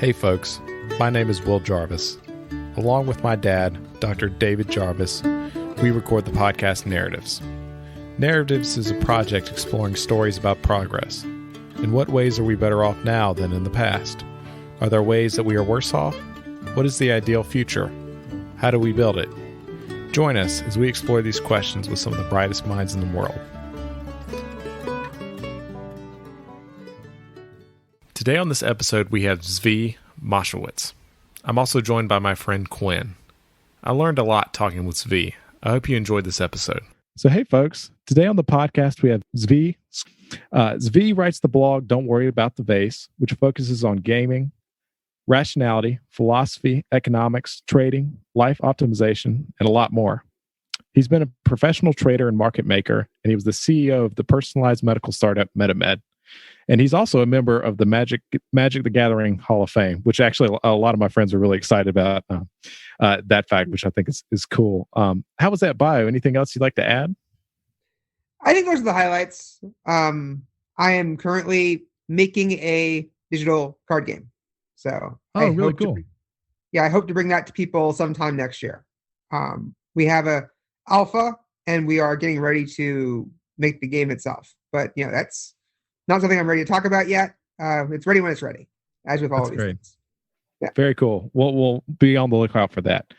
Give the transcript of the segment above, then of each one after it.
Hey folks, my name is Will Jarvis. Along with my dad, Dr. David Jarvis, we record the podcast Narratives. Narratives is a project exploring stories about progress. In what ways are we better off now than in the past? Are there ways that we are worse off? What is the ideal future? How do we build it? Join us as we explore these questions with some of the brightest minds in the world. Today on this episode, we have Zvi Mowshowitz. I'm also joined by my friend Quinn. I learned a lot talking with Zvi. I hope you enjoyed this episode. So hey folks, today on the podcast we have Zvi. Zvi writes the blog Don't Worry About the Vase, which focuses on gaming, rationality, philosophy, economics, trading, life optimization, and a lot more. He's been a professional trader and market maker, and he was the CEO of the personalized medical startup MetaMed. And he's also a member of the Magic the Gathering Hall of Fame, which actually a lot of my friends are really excited about that fact, which I think is cool. How was that bio? Anything else you'd like to add? I think those are the highlights. I am currently making a digital card game. So really cool. I hope to bring that to people sometime next year. We have a alpha and we are getting ready to make the game itself. But that's not something I'm ready to talk about yet. It's ready when it's ready, as with all of these things. Yeah. Very cool. We'll be on the lookout for that.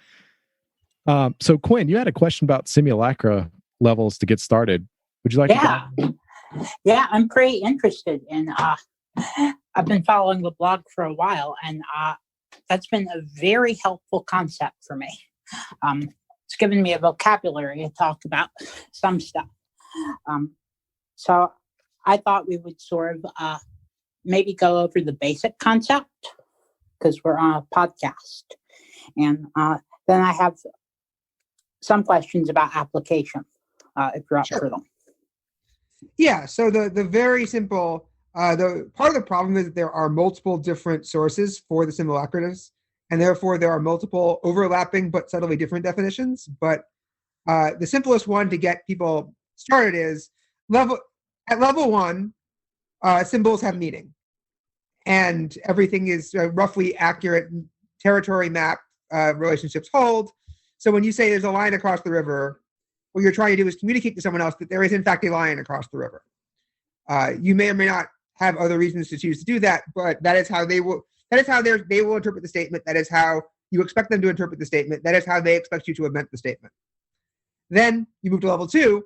So Quinn, you had a question about Simulacra levels to get started. Would you like to? Yeah, I'm pretty interested in. I've been following the blog for a while, and that's been a very helpful concept for me. It's given me a vocabulary to talk about some stuff. So I thought we would sort of maybe go over the basic concept because we're on a podcast. And then I have some questions about application if you're up for them. Yeah, so the very simple, the part of the problem is that there are multiple different sources for the simulacratives, and therefore there are multiple overlapping but subtly different definitions. But the simplest one to get people started is at level one, symbols have meaning, and everything is roughly accurate. Territory map relationships hold. So when you say there's a line across the river, what you're trying to do is communicate to someone else that there is in fact a line across the river. You may or may not have other reasons to choose to do that, but that is how they will. That is how they will interpret the statement. That is how you expect them to interpret the statement. That is how they expect you to amend the statement. Then you move to level two,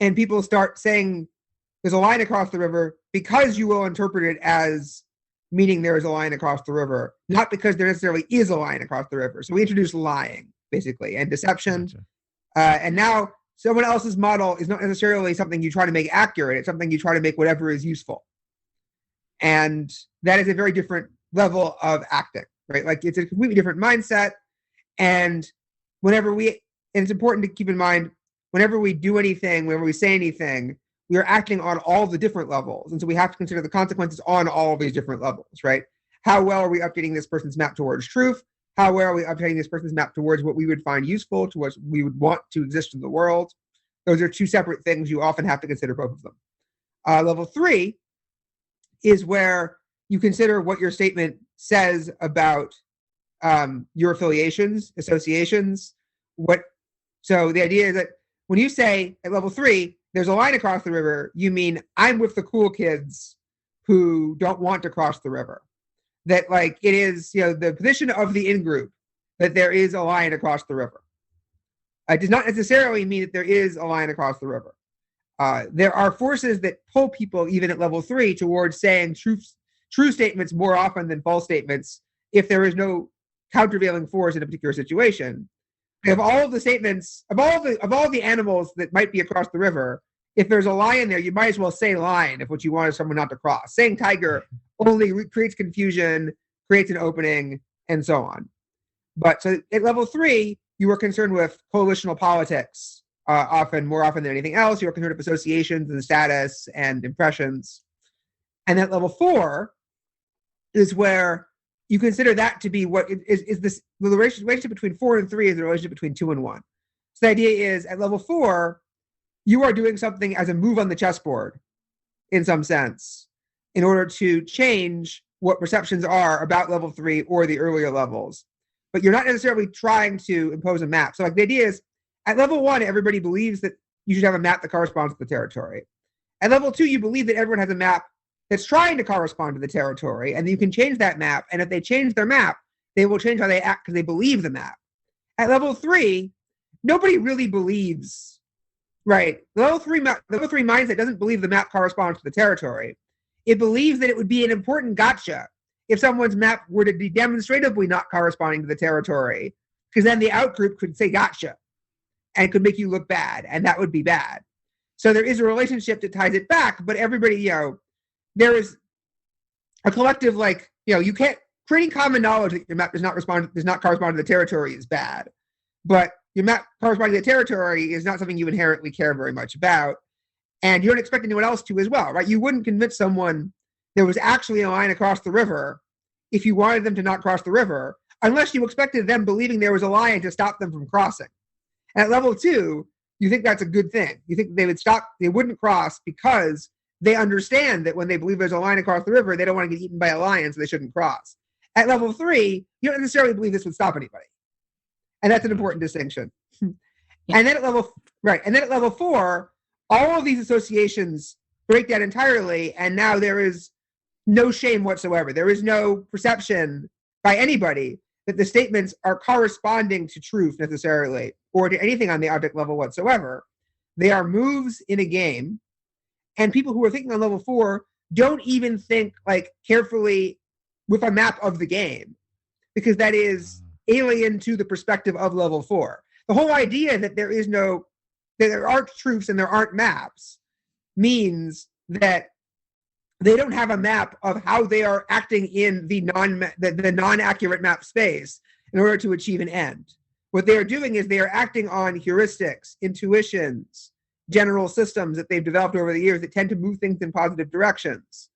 and people start saying there's a line across the river because you will interpret it as meaning there is a line across the river, not because there necessarily is a line across the river. So we introduce lying, basically, and deception. Gotcha. And now someone else's model is not necessarily something you try to make accurate. It's something you try to make whatever is useful. And that is a very different level of acting, right? Like it's a completely different mindset. And it's important to keep in mind, whenever we do anything, whenever we say anything, we are acting on all the different levels. And so we have to consider the consequences on all of these different levels, right? How well are we updating this person's map towards truth? How well are we updating this person's map towards what we would find useful, towards what we would want to exist in the world? Those are two separate things. You often have to consider both of them. Level three is where you consider what your statement says about your affiliations, associations. So the idea is that when you say at level three, there's a line across the river, you mean I'm with the cool kids who don't want to cross the river. That like it is, the position of the in-group that there is a line across the river. It does not necessarily mean that there is a line across the river. There are forces that pull people even at level three towards saying true statements more often than false statements if there is no countervailing force in a particular situation. Of all of the statements, of all the animals that might be across the river, if there's a lion there, you might as well say lion if what you want is someone not to cross. Saying tiger only creates confusion, creates an opening, and so on. But so at level three, you were concerned with coalitional politics, more often than anything else. You were concerned with associations and status and impressions. And at level four is where you consider that to be what is this the relationship between 4 and 3 is the relationship between 2 and 1. So the idea is at level 4, you are doing something as a move on the chessboard in some sense in order to change what perceptions are about level 3 or the earlier levels. But you're not necessarily trying to impose a map. So like the idea is at level 1, everybody believes that you should have a map that corresponds to the territory. At level 2, you believe that everyone has a map that's trying to correspond to the territory, and you can change that map. And if they change their map, they will change how they act because they believe the map. At level 3, nobody really believes, right? Level 3 mindset doesn't believe the map corresponds to the territory. It believes that it would be an important gotcha if someone's map were to be demonstratively not corresponding to the territory, because then the outgroup could say gotcha and could make you look bad, and that would be bad. So there is a relationship that ties it back, but everybody, there is a collective, you can't, creating common knowledge that your map does not correspond to the territory is bad. But your map corresponding to the territory is not something you inherently care very much about. And you don't expect anyone else to as well, right? You wouldn't convince someone there was actually a line across the river if you wanted them to not cross the river, unless you expected them believing there was a line to stop them from crossing. And at level 2, you think that's a good thing. You think they wouldn't cross because they understand that when they believe there's a line across the river, they don't want to get eaten by a lion, so they shouldn't cross. At level 3, you don't necessarily believe this would stop anybody. And that's an important distinction. And then at level 4, all of these associations break down entirely, and now there is no shame whatsoever. There is no perception by anybody that the statements are corresponding to truth necessarily, or to anything on the object level whatsoever. They are moves in a game, and people who are thinking on level 4 don't even think carefully with a map of the game, because that is alien to the perspective of level 4. The whole idea that there aren't truths and there aren't maps means that they don't have a map of how they are acting in the non-accurate map space in order to achieve an end. What they are doing is they are acting on heuristics, intuitions, general systems that they've developed over the years that tend to move things in positive directions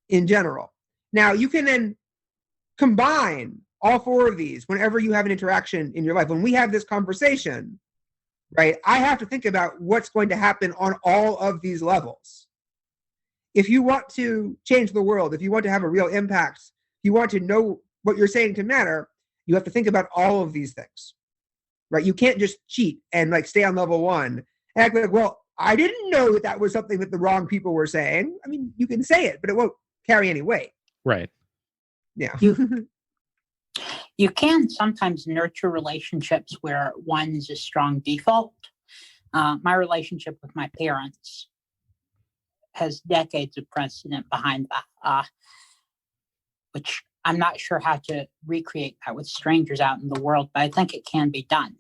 in general. Now, you can then combine all 4 of these whenever you have an interaction in your life. When we have this conversation, right, I have to think about what's going to happen on all of these levels. If you want to change the world, if you want to have a real impact, if you want to know what you're saying to matter, you have to think about all of these things, right? You can't just cheat and stay on level 1 and act like, well, I didn't know that was something that the wrong people were saying. I mean, you can say it, but it won't carry any weight. Right. Yeah. You can sometimes nurture relationships where one is a strong default. My relationship with my parents has decades of precedent behind that, which I'm not sure how to recreate that with strangers out in the world, but I think it can be done.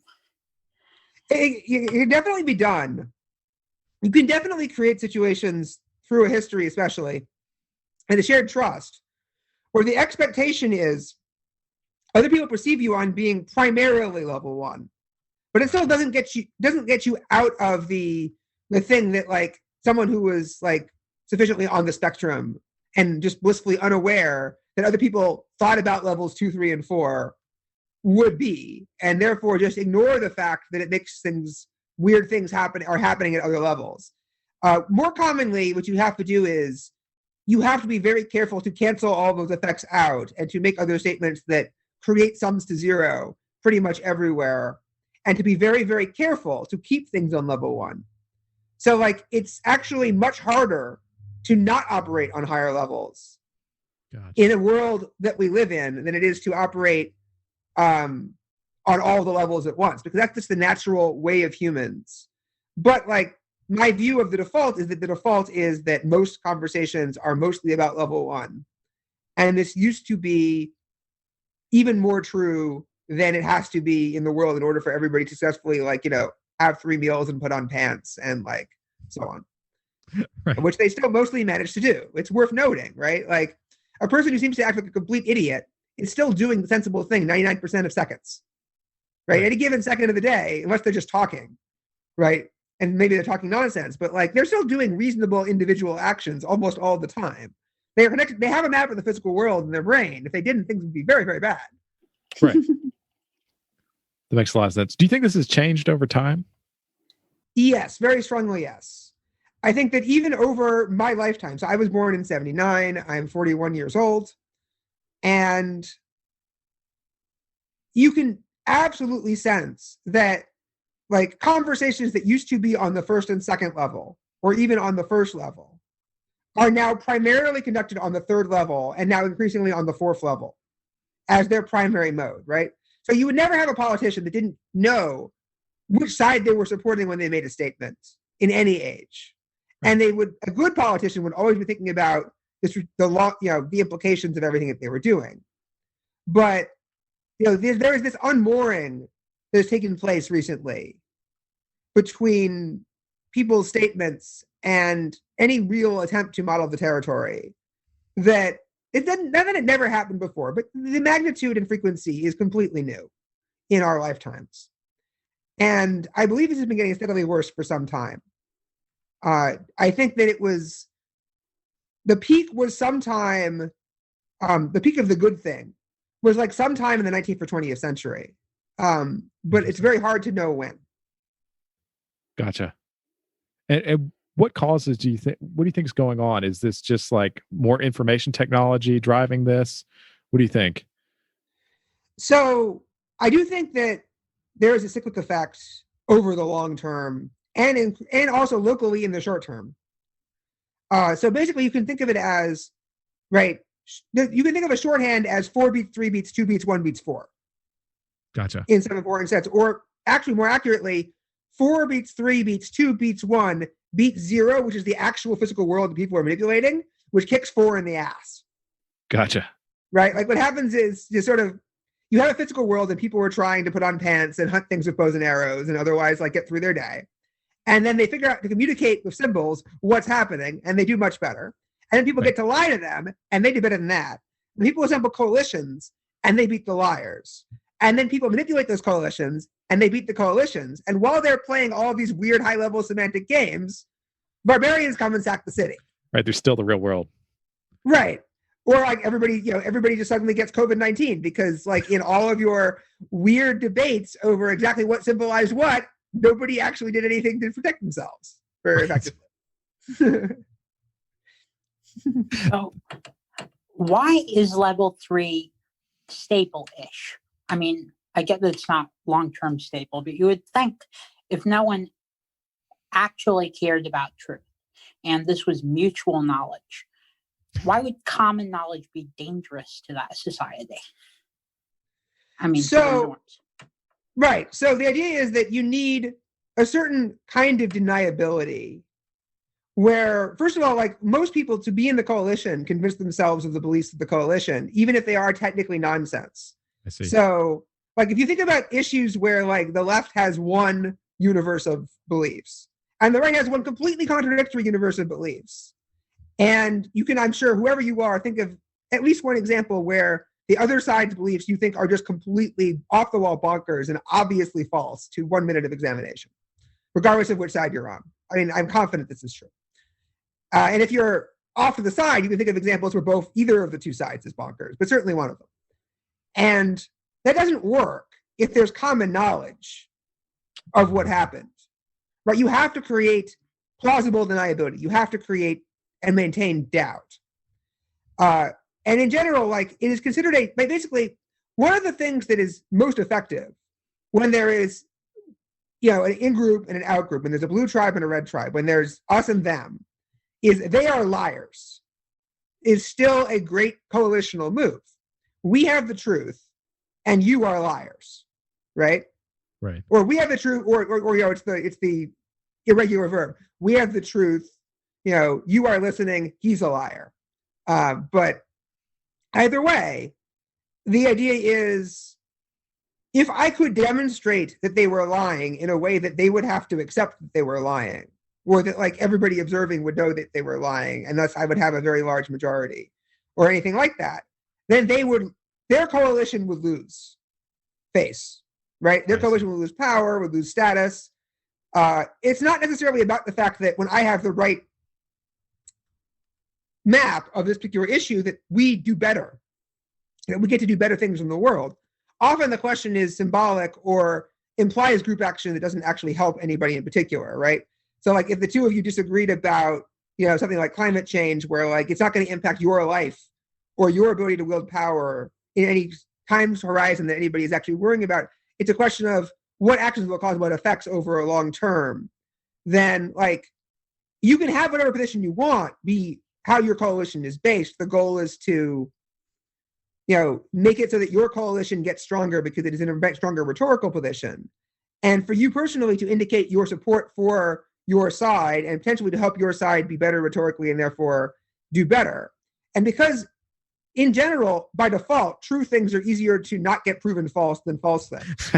It can definitely be done. You can definitely create situations through a history, especially, and a shared trust, where the expectation is other people perceive you on being primarily level 1, but it still doesn't get you out of the thing that someone who was sufficiently on the spectrum and just blissfully unaware that other people thought about levels 2, 3, and 4 would be, and therefore just ignore the fact that it makes weird things happening at other levels. More commonly, what you have to do is you have to be very careful to cancel all those effects out and to make other statements that create sums to 0 pretty much everywhere, and to be very, very careful to keep things on level 1. So it's actually much harder to not operate on higher levels in a world that we live in than it is to operate on all the levels at once, because that's just the natural way of humans. But my view of the default is that most conversations are mostly about level 1. And this used to be even more true than it has to be in the world in order for everybody to successfully have 3 meals and put on pants and so on. Right. Which they still mostly manage to do. It's worth noting, right? A person who seems to act like a complete idiot is still doing the sensible thing 99% of seconds, right? Any given second of the day, unless they're just talking, right? And maybe they're talking nonsense, but they're still doing reasonable individual actions almost all the time. They are connected. They have a map of the physical world in their brain. If they didn't, things would be very, very bad. Right. That makes a lot of sense. Do you think this has changed over time? Yes, very strongly, yes. I think that even over my lifetime, so I was born in 1979, I'm 41 years old. And you can absolutely sense that like conversations that used to be on the first and second level, or even on the first level, are now primarily conducted on the third level and now increasingly on the fourth level as their primary mode, right? So you would never have a politician that didn't know which side they were supporting when they made a statement in any age. And a good politician would always be thinking about the implications of everything that they were doing. But there is this unmooring that has taken place recently between people's statements and any real attempt to model the territory that it never happened before, but the magnitude and frequency is completely new in our lifetimes. And I believe this has been getting steadily worse for some time. I think that the peak was sometime, the peak of the good thing was like sometime in the 19th or 20th century. But it's very hard to know when. Gotcha. And what causes what do you think is going on? Is this just like more information technology driving this? What do you think? So I do think that there is a cyclic effect over the long term and also locally in the short term. So basically you can think of it as, right, you can think of a shorthand as 4 beats, 3 beats, 2 beats, 1 beats 4. Gotcha. In some important sense, or actually more accurately, 4 beats, 3 beats, 2 beats, 1 beats 0, which is the actual physical world that people are manipulating, which kicks 4 in the ass. Gotcha. Right? Like what happens is you have a physical world and people are trying to put on pants and hunt things with bows and arrows and otherwise like get through their day. And then they figure out to communicate with symbols what's happening, and they do much better. And then people get to lie to them, and they do better than that. And people assemble coalitions, and they beat the liars. And then people manipulate those coalitions, and they beat the coalitions. And while they're playing all these weird high-level semantic games, barbarians come and sack the city. Right, there's still the real world. Right. Or like everybody just suddenly gets COVID-19 because like in all of your weird debates over exactly what symbolized what, nobody actually did anything to protect themselves very effectively. So why is level 3 stable-ish? I mean, I get that it's not long-term stable, but you would think if no one actually cared about truth and this was mutual knowledge, why would common knowledge be dangerous to that society? I mean, right. So the idea is that you need a certain kind of deniability where, first of all, like most people to be in the coalition convince themselves of the beliefs of the coalition, even if they are technically nonsense. I see. So like if you think about issues where like the left has one universe of beliefs and the right has one completely contradictory universe of beliefs, and you can, I'm sure, whoever you are, think of at least one example where the other side's beliefs you think are just completely off the wall bonkers and obviously false to 1 minute of examination, regardless of which side you're on. I mean, I'm confident this is true. And if you're off to the side, you can think of examples where either of the two sides is bonkers, but certainly one of them. And that doesn't work if there's common knowledge of what happened, right? You have to create plausible deniability. You have to create and maintain doubt. And in general, like it is considered basically one of the things that is most effective when there is, an in-group and an out-group, when there's a blue tribe and a red tribe, when there's us and them, is they are liars, is still a great coalitional move. We have the truth and you are liars, right? Right. Or we have the truth, or it's the irregular verb. We have the truth, you are listening, he's a liar. But either way, the idea is if I could demonstrate that they were lying in a way that they would have to accept that they were lying, or that like everybody observing would know that they were lying, and thus I would have a very large majority, or anything like that, then their coalition would lose face, right? Their coalition would lose power, would lose status. It's not necessarily about the fact that when I have the right map of this particular issue that we do better, that we get to do better things in the world. Often the question is symbolic or implies group action that doesn't actually help anybody in particular, right? So like if the two of you disagreed about, something like climate change, where like it's not going to impact your life or your ability to wield power in any time horizon that anybody is actually worrying about. It's a question of what actions will cause what effects over a long term. Then, like, you can have whatever position you want, be how your coalition is based. The goal is to, make it so that your coalition gets stronger because it is in a stronger rhetorical position. And for you personally to indicate your support for your side and potentially to help your side be better rhetorically and therefore do better. And because in general, by default, true things are easier to not get proven false than false things.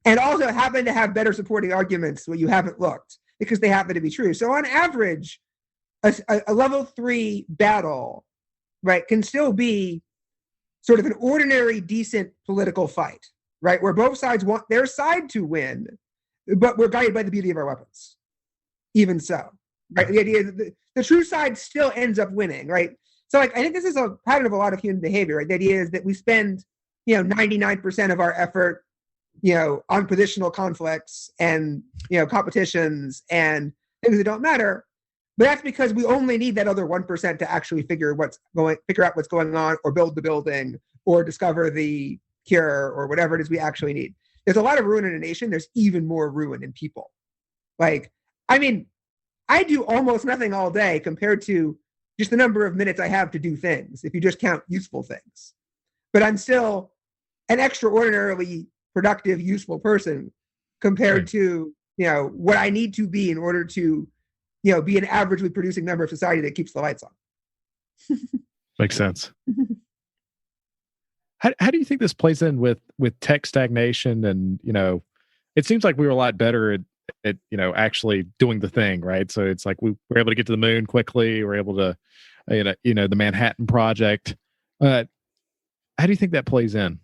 And also happen to have better supporting arguments when you haven't looked because they happen to be true. So on average, a level 3 battle, right, can still be sort of an ordinary, decent political fight, right, where both sides want their side to win, but we're guided by the beauty of our weapons. Even so, right? The idea is that the true side still ends up winning, right? So, like, I think this is a pattern of a lot of human behavior, right? The idea is that we spend, 99% of our effort, on positional conflicts and, competitions and things that don't matter. But that's because we only need that other 1% to actually figure out what's going on, or build the building, or discover the cure, or whatever it is we actually need. There's a lot of ruin in a nation. There's even more ruin in people. Like, I mean, I do almost nothing all day compared to just the number of minutes I have to do things, if you just count useful things. But I'm still an extraordinarily productive, useful person compared to, what I need to be in order to, be an averagely producing member of society that keeps the lights on. Makes sense. How do you think this plays in with tech stagnation? And, it seems like we were a lot better at actually doing the thing, right? So it's like we were able to get to the moon quickly. We're able to, the Manhattan Project. How do you think that plays in?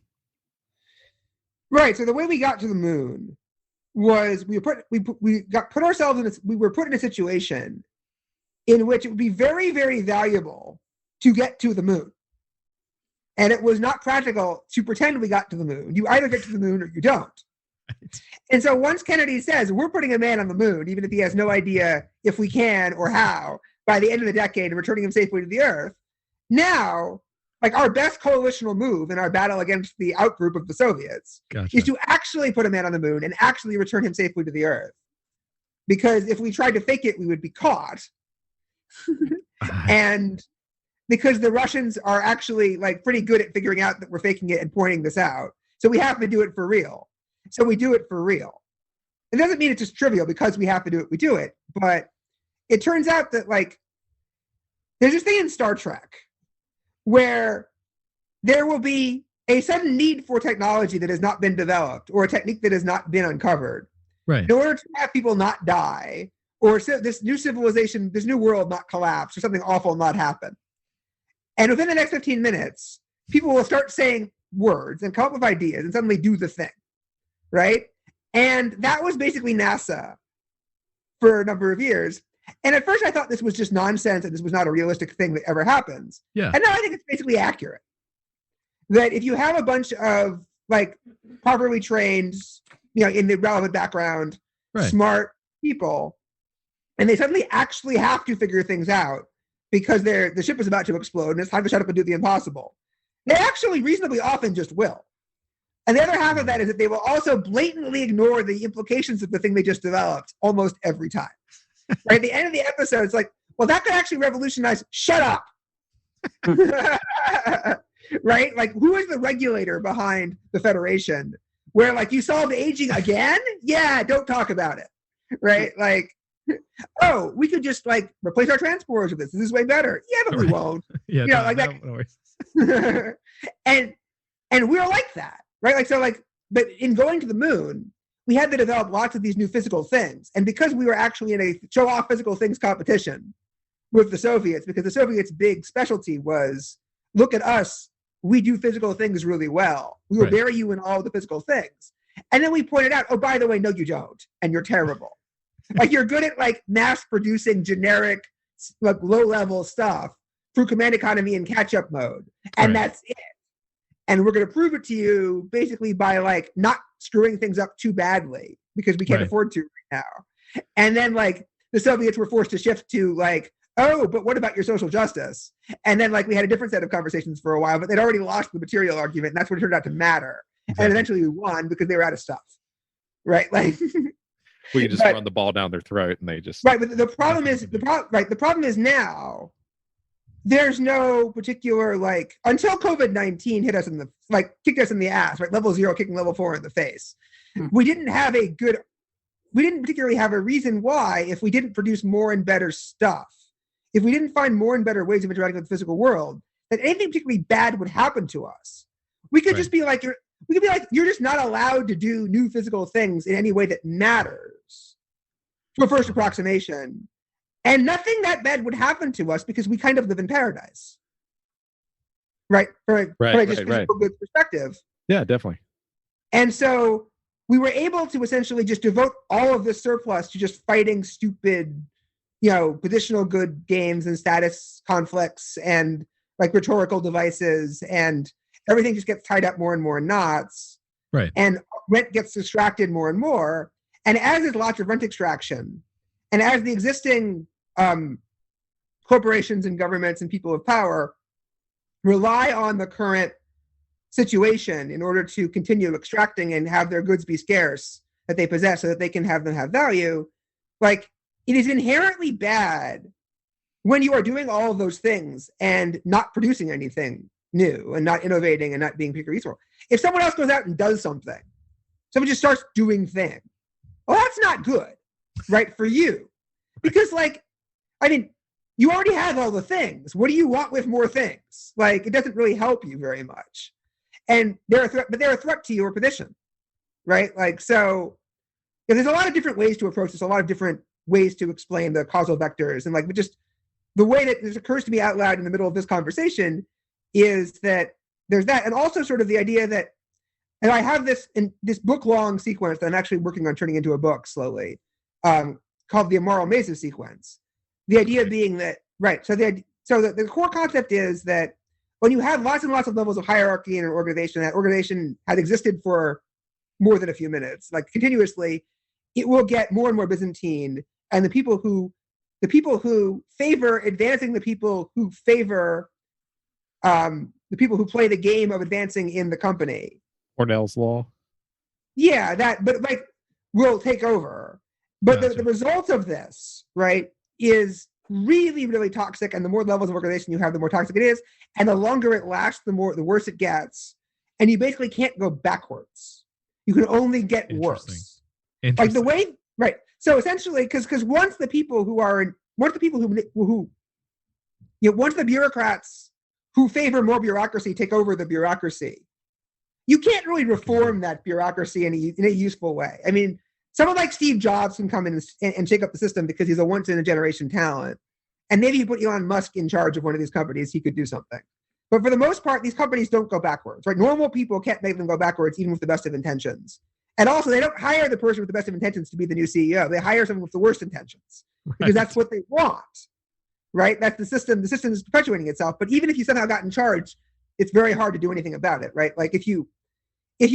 Right. So the way we got to the moon was we were put in a situation in which it would be very, very valuable to get to the moon. And it was not practical to pretend we got to the moon. You either get to the moon or you don't. Right. And so once Kennedy says, we're putting a man on the moon, even if he has no idea if we can or how, by the end of the decade and returning him safely to the Earth, now, like, our best coalitional move in our battle against the outgroup of the Soviets is to actually put a man on the moon and actually return him safely to the Earth. Because if we tried to fake it, we would be caught. And because the Russians are actually, like, pretty good at figuring out that we're faking it and pointing this out. So we have to do it for real. So we do it for real. It doesn't mean it's just trivial because we have to do it, we do it. But it turns out that, like, there's this thing in Star Trek where there will be a sudden need for technology that has not been developed, or a technique that has not been uncovered, right, in order to have people not die, or this new civilization, this new world not collapse, or something awful not happen. And within the next 15 minutes, people will start saying words and come up with ideas and suddenly do the thing, right? And that was basically NASA for a number of years. And at first I thought this was just nonsense and this was not a realistic thing that ever happens. Yeah. And now I think it's basically accurate. That if you have a bunch of, like, properly trained, in the relevant background, right, smart people, and they suddenly actually have to figure things out because the ship is about to explode and it's time to shut up and do the impossible, they actually reasonably often just will. And the other half of that is that they will also blatantly ignore the implications of the thing they just developed almost every time. Right? At the end of the episode, it's like, well, that could actually revolutionize. Shut up. Right? Like, who is the regulator behind the Federation? Where, like, you solved aging again? Yeah, don't talk about it. Right? Like, oh, we could just, like, replace our transporters with this. This is way better. Yeah, but we won't. Yeah, like that. And we're like that. Right? Like, so, like, but in going to the moon, we had to develop lots of these new physical things. And because we were actually in a show-off physical things competition with the Soviets, because the Soviets' big specialty was, look at us, we do physical things really well. We will bury you in all the physical things. And then we pointed out, oh, by the way, no, you don't. And you're terrible. Like, you're good at, like, mass-producing generic, like, low-level stuff through command economy and catch-up mode. And that's it. And we're going to prove it to you basically by, like, not screwing things up too badly because we can't afford to right now. And then, like, the Soviets were forced to shift to, like, oh, but what about your social justice? And then like we had a different set of conversations for a while, but they'd already lost the material argument, and that's what it turned out to matter. Exactly. And eventually we won because they were out of stuff, right? Like we can just run the ball down their throat, and they just right. But the problem is the problem is now there's no particular like until COVID-19 hit us in the kicked us in the ass, right? Level 0 kicking level 4 in the face. We didn't particularly have a reason why, if we didn't produce more and better stuff, if we didn't find more and better ways of interacting with the physical world, that anything particularly bad would happen to us. We could just be like, you're just not allowed to do new physical things in any way that matters to a first approximation. And nothing that bad would happen to us because we kind of live in paradise. Right? From a physical goods perspective. Yeah, definitely. And so we were able to essentially just devote all of this surplus to just fighting stupid, positional good games and status conflicts and like rhetorical devices, and everything just gets tied up more and more in knots. Right. And rent gets extracted more and more. And as there's lots of rent extraction, and as the existing corporations and governments and people of power rely on the current situation in order to continue extracting and have their goods be scarce that they possess so that they can have them have value, like it is inherently bad when you are doing all of those things and not producing anything new and not innovating and not being particularly useful. If someone else goes out and does something, someone just starts doing things, well, that's not good, right, for you. Because you already have all the things. What do you want with more things? Like, it doesn't really help you very much. And they're a threat to your position, right? Like, so there's a lot of different ways to approach this, a lot of different ways to explain the causal vectors. And like, just the way that this occurs to me out loud in the middle of this conversation is that there's that. And also sort of the idea that, and I have this in this book-long sequence that I'm actually working on turning into a book slowly, called the Immoral Maze sequence. The idea being that, right, so the core concept is that when you have lots and lots of levels of hierarchy in an organization, that organization had existed for more than a few minutes, like continuously, it will get more and more Byzantine. And the people who favor advancing, the people who favor the people who play the game of advancing in the company. Cornell's law. Yeah, but will take over. But the result of this, right, is really, really toxic. And the more levels of organization you have, the more toxic it is. And the longer it lasts, the worse it gets. And you basically can't go backwards. You can only get worse. Like the way, right. So essentially, because once the bureaucrats who favor more bureaucracy take over the bureaucracy, you can't really reform that bureaucracy in a useful way. I mean, someone like Steve Jobs can come in and shake up the system because he's a once-in-a-generation talent. And maybe you put Elon Musk in charge of one of these companies, he could do something. But for the most part, these companies don't go backwards, right? Normal people can't make them go backwards, even with the best of intentions. And also, they don't hire the person with the best of intentions to be the new CEO. They hire someone with the worst intentions because that's what they want, right? That's the system. The system is perpetuating itself. But even if you somehow got in charge, it's very hard to do anything about it, right? Like if you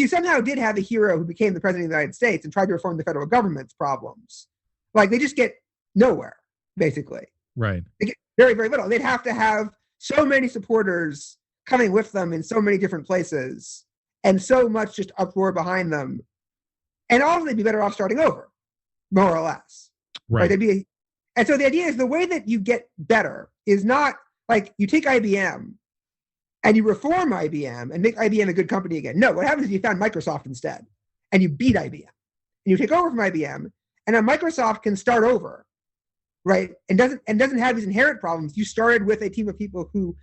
somehow did have a hero who became the president of the United States and tried to reform the federal government's problems, like they just get nowhere, basically. Right. They get very, very little. They'd have to have so many supporters coming with them in so many different places and so much just uproar behind them. And also they'd be better off starting over, more or less. Right. And so the idea is the way that you get better is not like you take IBM and you reform IBM and make IBM a good company again. No, what happens is you found Microsoft instead, and you beat IBM. And you take over from IBM, and then Microsoft can start over, right? And doesn't have these inherent problems. You started with a team of people who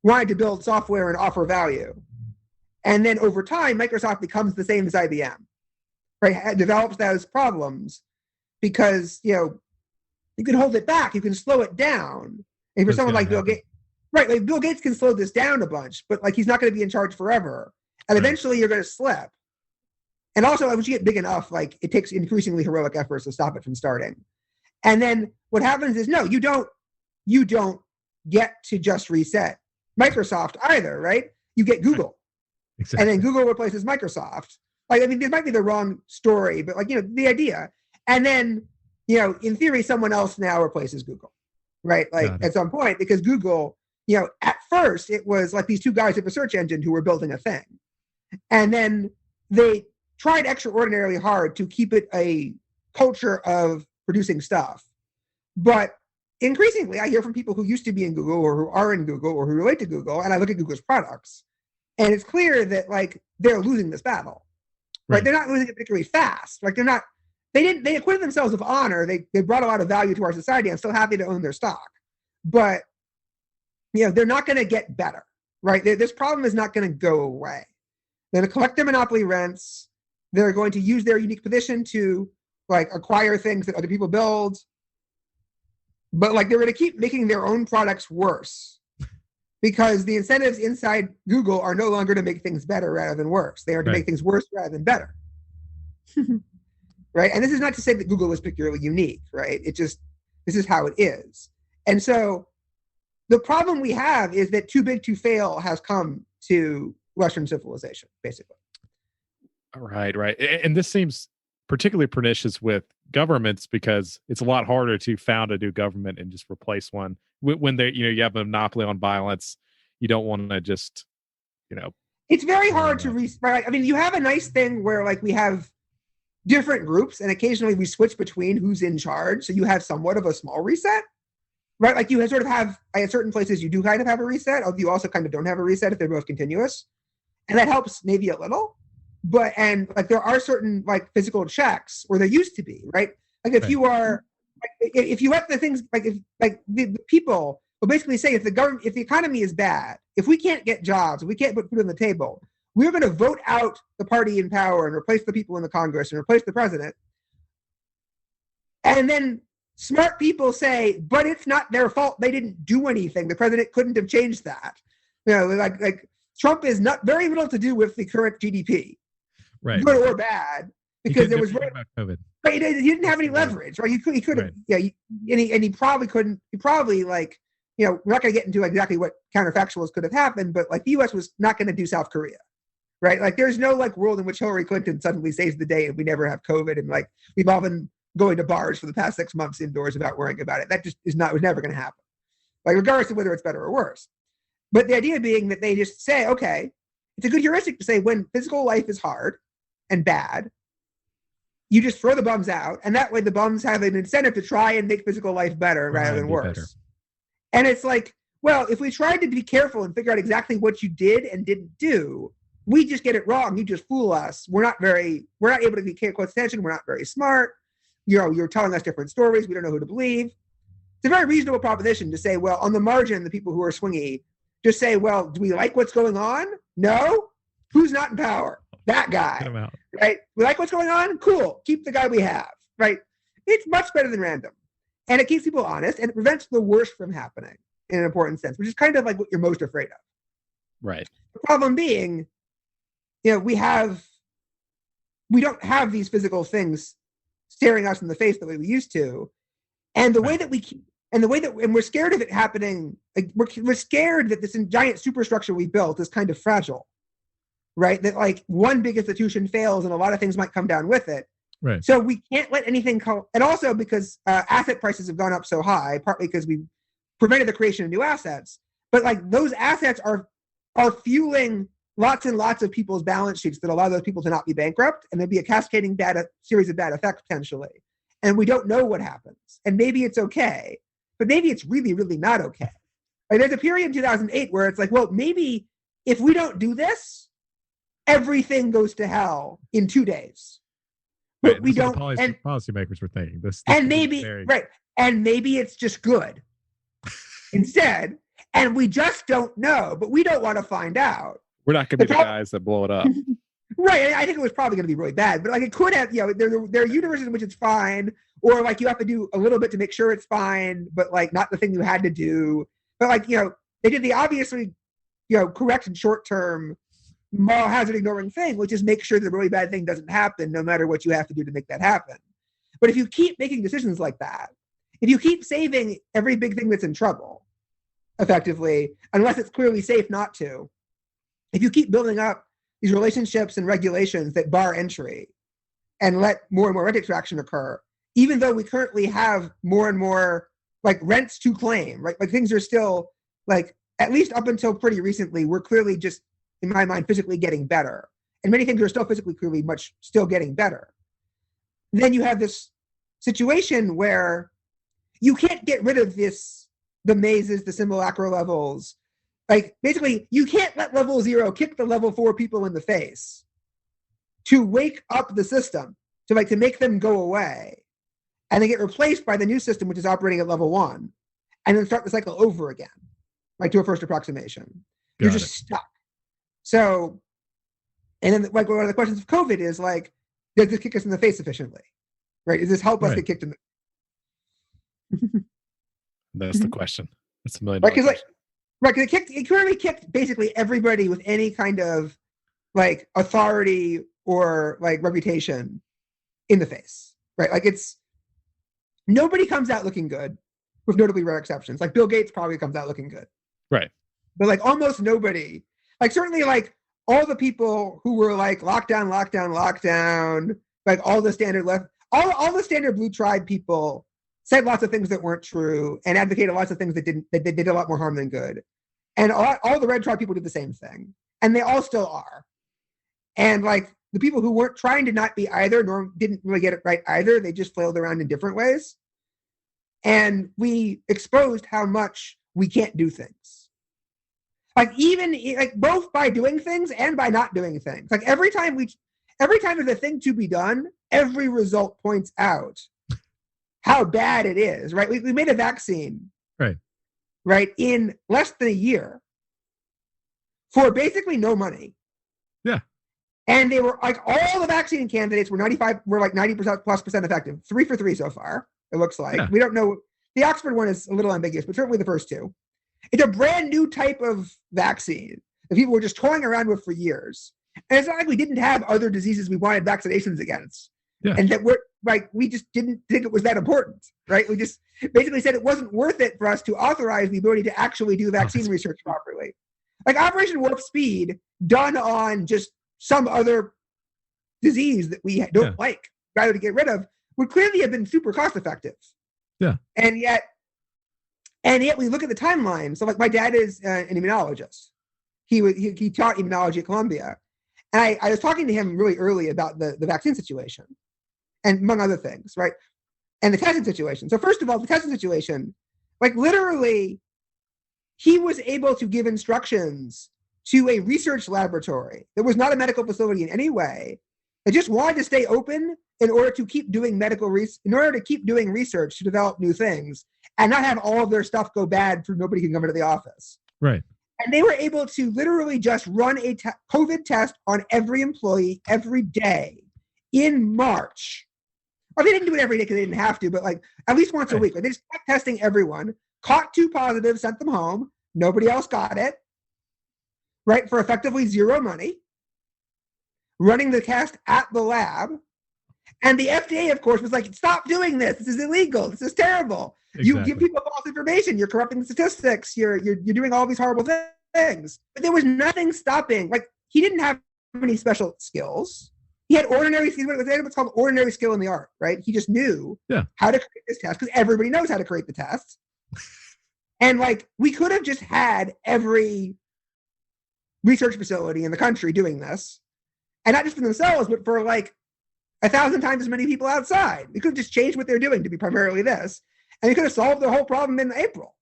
wanted to build software and offer value. And then over time, Microsoft becomes the same as IBM, right? It develops those problems because, you can hold it back. You can slow it down. And for someone like Bill Gates, right, like Bill Gates can slow this down a bunch, but like he's not going to be in charge forever. And eventually you're going to slip. And also, once you get big enough, like it takes increasingly heroic efforts to stop it from starting. And then what happens is, no, you don't get to just reset Microsoft either, right? You get Google. Exactly. And then Google replaces Microsoft. Like, I mean, this might be the wrong story, but like, the idea. And then, in theory, someone else now replaces Google. right? Like at some point, because Google, at first it was like these two guys at the search engine who were building a thing. And then they tried extraordinarily hard to keep it a culture of producing stuff. But increasingly, I hear from people who used to be in Google or who are in Google or who relate to Google, and I look at Google's products, and it's clear that like they're losing this battle, right? They're not losing it particularly fast. Like they acquitted themselves of honor. They brought a lot of value to our society. I'm still happy to own their stock, but they're not going to get better, right? This problem is not going to go away. They're going to collect their monopoly rents. They're going to use their unique position to like acquire things that other people build. But like they're going to keep making their own products worse because the incentives inside Google are no longer to make things better rather than worse. They are to make things worse rather than better. Right? And this is not to say that Google is particularly unique, right? This is how it is. And so the problem we have is that too big to fail has come to Western civilization, basically. Right. And this seems particularly pernicious with governments because it's a lot harder to found a new government and just replace one when they, you have a monopoly on violence. You don't want to just, It's very hard to right. I mean, you have a nice thing where like we have different groups and occasionally we switch between who's in charge. So you have somewhat of a small reset, right? Like you sort of have at certain places you do kind of have a reset. You also kind of don't have a reset if they're both continuous. And that helps maybe a little. And like there are certain like physical checks where there used to be, right? Like if you are, if you let the things like the people will basically say if the economy is bad, if we can't get jobs, if we can't put food on the table, we're going to vote out the party in power and replace the people in the Congress and replace the president. And then smart people say, but it's not their fault. They didn't do anything. The president couldn't have changed that. Like Trump is not very little to do with the current GDP. Right. Good or bad, because there was about COVID. Right, he didn't have any leverage, right? He could have, and he probably couldn't. He probably like, we're not going to get into exactly what counterfactuals could have happened, but like the U.S. was not going to do South Korea, right? Like there's no like world in which Hillary Clinton suddenly saves the day and we never have COVID, and like we've all been going to bars for the past 6 months indoors without worrying about it. That just was never going to happen, like regardless of whether it's better or worse. But the idea being that they just say, okay, it's a good heuristic to say when physical life is hard and bad, you just throw the bums out, and that way the bums have an incentive to try and make physical life better rather than worse. Better. And it's like, well, if we tried to be careful and figure out exactly what you did and didn't do, we just get it wrong. You just fool us. We're not able to be close attention. We're not very smart. You're telling us different stories. We don't know who to believe. It's a very reasonable proposition to say, well, on the margin, the people who are swingy just say, well, do we like what's going on? No. Who's not in power? That guy, right? We like what's going on? Cool. Keep the guy we have, right? It's much better than random. And it keeps people honest, and it prevents the worst from happening in an important sense, which is kind of like what you're most afraid of. Right. The problem being, we don't have these physical things staring us in the face the way we used to. And the way that and we're scared of it happening, like we're scared that this giant superstructure we built is kind of fragile. Right, that like one big institution fails and a lot of things might come down with it. Right. So we can't let anything come. And also because asset prices have gone up so high, partly because we prevented the creation of new assets. But like those assets are fueling lots and lots of people's balance sheets that allow those people to not be bankrupt, and there'd be a cascading series of bad effects potentially. And we don't know what happens. And maybe it's okay, but maybe it's really, really not okay. Like there's a period in 2008 where it's like, well, maybe if we don't do this, everything goes to hell in 2 days. But right, we don't. Policymakers were thinking this. And maybe and maybe it's just good instead, and we just don't know. But we don't want to find out. We're not going to be the guys that blow it up. Right. I think it was probably going to be really bad, but like it could have. There are universes in which it's fine, or like you have to do a little bit to make sure it's fine, but like not the thing you had to do. But like they did the obviously correct and short term moral hazard ignoring thing, which is make sure the really bad thing doesn't happen no matter what you have to do to make that happen. But if you keep making decisions like that, if you keep saving every big thing that's in trouble, effectively, unless it's clearly safe not to, if you keep building up these relationships and regulations that bar entry and let more and more rent extraction occur, even though we currently have more and more like rents to claim, right? Like things are still like, at least up until pretty recently, we're clearly just, in my mind, physically getting better. And many things are still physically clearly still getting better. Then you have this situation where you can't get rid of the mazes, the simulacra levels. Like basically, you can't let level 0 kick the level 4 people in the face to wake up the system, to make them go away. And they get replaced by the new system, which is operating at level 1, and then start the cycle over again, like to a first approximation. You're just stuck. So, and then like one of the questions of COVID is like, does this kick us in the face sufficiently? Right? Does this help us get kicked in the That's the question. That's $1 million. Because it clearly kicked basically everybody with any kind of like authority or like reputation in the face. Right? Like nobody comes out looking good, with notably rare exceptions. Like Bill Gates probably comes out looking good. Right. But like almost nobody, like certainly like all the people who were like lockdown, like all the standard left, all the standard blue tribe people said lots of things that weren't true and advocated lots of things that did a lot more harm than good. And all the red tribe people did the same thing. And they all still are. And like the people who weren't trying to not be either, nor didn't really get it right either, they just flailed around in different ways. And we exposed how much we can't do things. Like even like both by doing things and by not doing things. Like every time there's a thing to be done, every result points out how bad it is, right? We made a vaccine, right, in less than a year for basically no money. Yeah. And they were like, all the vaccine candidates were 90% plus effective. 3 for 3 so far, it looks like. Yeah. We don't know. The Oxford one is a little ambiguous, but certainly the first two. It's a brand new type of vaccine that people were just toying around with for years. And it's not like we didn't have other diseases we wanted vaccinations against. Yeah. And that we just didn't think it was that important, right? We just basically said it wasn't worth it for us to authorize the ability to actually do vaccine research properly. Like Operation Warp Speed done on just some other disease that we don't like, rather to get rid of, would clearly have been super cost effective. Yeah. And yet we look at the timeline. So like my dad is an immunologist. He taught immunology at Columbia. And I was talking to him really early about the vaccine situation, and among other things, right? And the testing situation. So first of all, the testing situation, like literally, he was able to give instructions to a research laboratory that was not a medical facility in any way, that just wanted to stay open in order to keep doing doing research to develop new things and not have all of their stuff go bad through nobody can come into the office. Right. And they were able to literally just run a COVID test on every employee every day in March. Or they didn't do it every day because they didn't have to, but like at least once a week. Like they just kept testing everyone, caught 2 positives, sent them home. Nobody else got it. Right? For effectively zero money. Running the test at the lab. And the FDA, of course, was like, stop doing this. This is illegal. This is terrible. Exactly. You give people false information. You're corrupting the statistics. You're doing all these horrible things. But there was nothing stopping. Like, he didn't have any special skills. He had ordinary skills. What's called ordinary skill in the art, right? He just knew how to create this test because everybody knows how to create the test. And like, we could have just had every research facility in the country doing this. And not just for themselves, but for like 1,000 times as many people outside. We could have just changed what they're doing to be primarily this. And we could have solved the whole problem in April.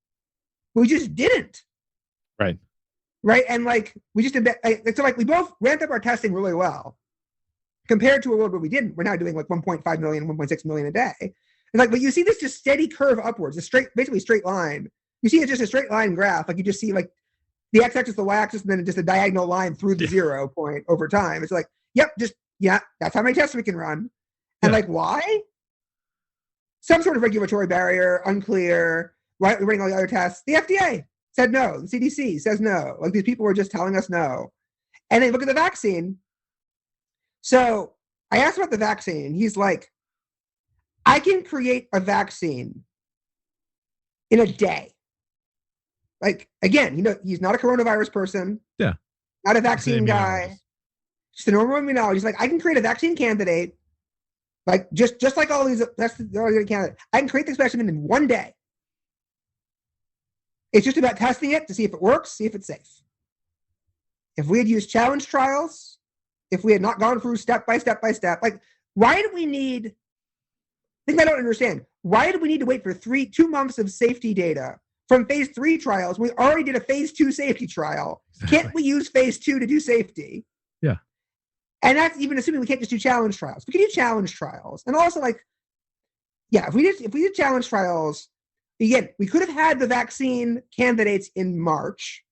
But we just didn't. Right. Right. And like, we just did, so like we both ramped up our testing really well compared to a world where we didn't. We're now doing like 1.5 million, 1.6 million a day. And like, but you see this just steady curve upwards, basically straight line. You see it's just a straight line graph. Like you just see like the x-axis, the y-axis, and then just a diagonal line through the 0 point over time. It's like, yep, that's how many tests we can run. And like, why? Some sort of regulatory barrier, unclear. Why are we running all the other tests? The FDA said no. The CDC says no. Like these people were just telling us no. And then look at the vaccine. So I asked about the vaccine. He's like, I can create a vaccine in a day. Like, again, he's not a coronavirus person. Yeah. Not a vaccine guy. Just a normal immunologist. He's like, I can create a vaccine candidate, like just like all these. That's the candidate. I can create this vaccine in one day. It's just about testing it to see if it works, see if it's safe. If we had used challenge trials, if we had not gone through step by step by step, like, why do we need, thing I don't understand, why do we need to wait for 2 months of safety data from phase 3 trials? We already did a phase 2 safety trial. Exactly. Can't we use phase 2 to do safety? Yeah. And that's even assuming we can't just do challenge trials. We can do challenge trials. And also, like, yeah, if we did challenge trials, again, we could have had the vaccine candidates in March,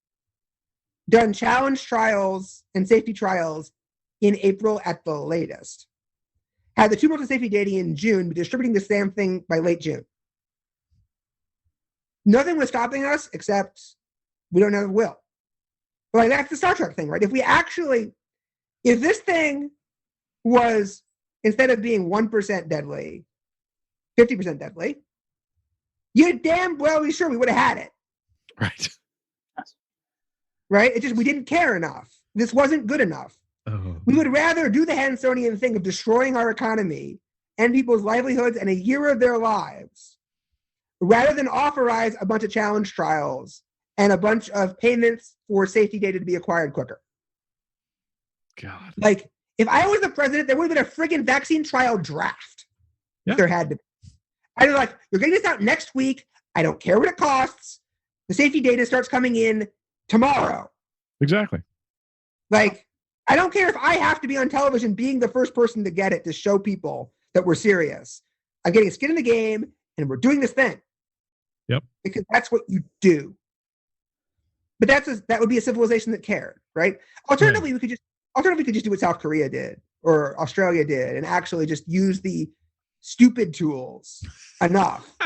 done challenge trials and safety trials in April at the latest. Had the 2 months of safety data in June, be distributing the same thing by late June. Nothing was stopping us except we don't have will. But like, that's the Star Trek thing, right? If this thing was, instead of being 1% deadly, 50% deadly, you're damn well be sure we would have had it. Right. Right? It's just we didn't care enough. This wasn't good enough. Oh. We would rather do the Hansonian thing of destroying our economy and people's livelihoods and a year of their lives, rather than authorize a bunch of challenge trials and a bunch of payments for safety data to be acquired quicker. God. Like, if I was the president, there would have been a friggin' vaccine trial draft. Yeah. There had to be. I'd be like, you're getting this out next week. I don't care what it costs. The safety data starts coming in tomorrow. Exactly. Like, I don't care if I have to be on television being the first person to get it to show people that we're serious. I'm getting a skin in the game and we're doing this thing. Yep. Because that's what you do. But that would be a civilization that cared, right? Alternatively, we could just do what South Korea did or Australia did and actually just use the stupid tools enough,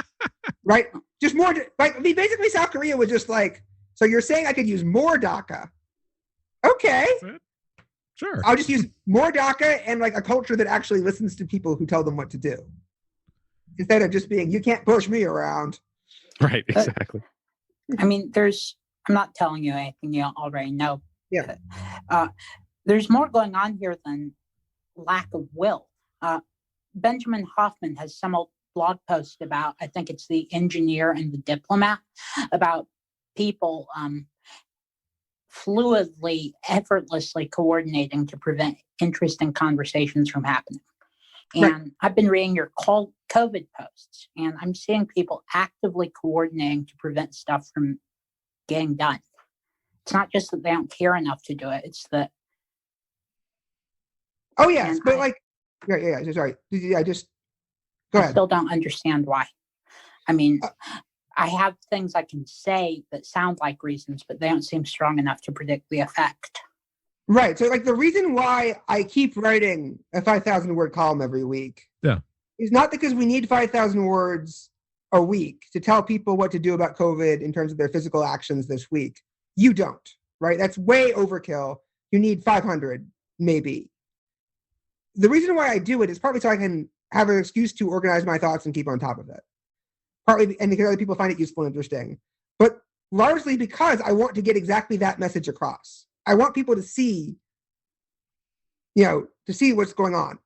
right? Just more, like, I mean, basically South Korea was just like, so you're saying I could use more DACA? Okay. Sure. I'll just use more DACA and like a culture that actually listens to people who tell them what to do. Instead of just being, you can't push me around. Right, exactly. I mean, I'm not telling you anything you already know. Yeah. There's more going on here than lack of will. Benjamin Hoffman has some old blog post about, I think it's The Engineer and the Diplomat, about people fluidly, effortlessly coordinating to prevent interesting conversations from happening. And right. I've been reading your COVID posts, and I'm seeing people actively coordinating to prevent stuff from getting done. It's not just that they don't care enough to do it, it's that. Oh, yes, but yeah, sorry. I just, go ahead. I still don't understand why. I mean, I have things I can say that sound like reasons, but they don't seem strong enough to predict the effect. Right. So, like, the reason why I keep writing a 5,000 word column every week is not because we need 5,000 words a week to tell people what to do about COVID in terms of their physical actions this week. You don't, right? That's way overkill. You need 500, maybe. The reason why I do it is partly so I can have an excuse to organize my thoughts and keep on top of it. Partly, and because other people find it useful and interesting, but largely because I want to get exactly that message across. I want people to see, to see what's going on.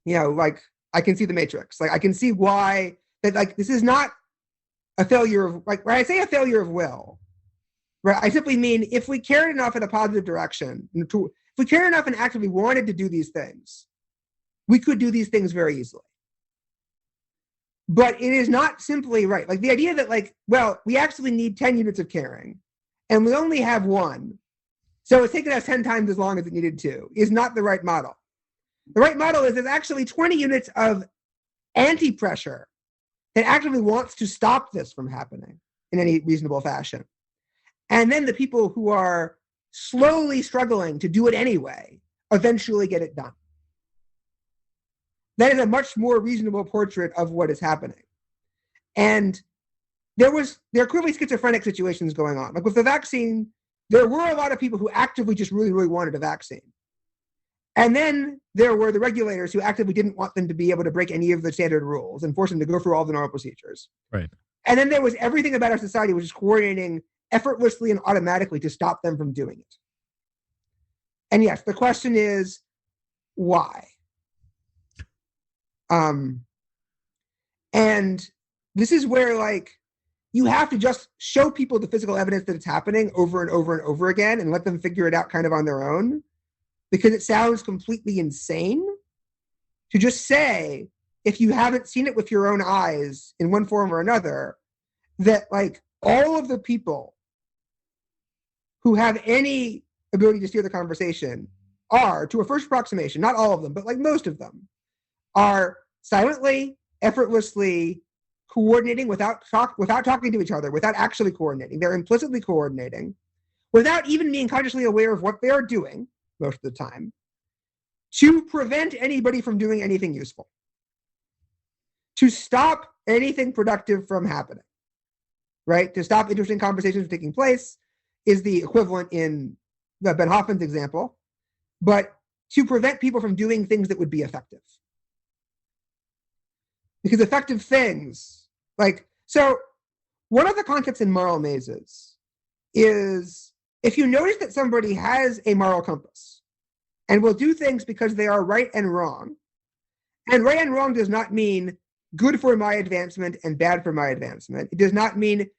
Like, I can see the Matrix. Like, I can see why that, like, this is not a failure of, like, when I say a failure of will, right, I simply mean if we cared enough in a positive direction, if we cared enough and actively wanted to do these things, we could do these things very easily. But it is not simply right. Like, the idea that, like, well, we actually need 10 units of caring and we only have one, so it's taken us 10 times as long as it needed to, is not the right model. The right model is there's actually 20 units of anti-pressure that actively wants to stop this from happening in any reasonable fashion. And then the people who are slowly struggling to do it anyway eventually get it done. That is a much more reasonable portrait of what is happening. And there are clearly schizophrenic situations going on. Like with the vaccine, there were a lot of people who actively just really, really wanted a vaccine. And then there were the regulators who actively didn't want them to be able to break any of the standard rules and force them to go through all the normal procedures. Right. And then there was everything about our society which is coordinating effortlessly and automatically to stop them from doing it. And yes, the question is, why? And this is where, like, you have to just show people the physical evidence that it's happening over and over and over again and let them figure it out kind of on their own, because it sounds completely insane to just say, if you haven't seen it with your own eyes in one form or another, that like all of the people who have any ability to steer the conversation are, to a first approximation, not all of them, but like most of them, are silently, effortlessly coordinating without talking to each other, without actually coordinating. They're implicitly coordinating without even being consciously aware of what they're doing most of the time, to prevent anybody from doing anything useful, to stop anything productive from happening, right? To stop interesting conversations from taking place is the equivalent in the Ben Hoffman's example, but to prevent people from doing things that would be effective. Because effective things, like, so one of the concepts in moral mazes is, if you notice that somebody has a moral compass and will do things because they are right and wrong does not mean good for my advancement and bad for my advancement. It does not mean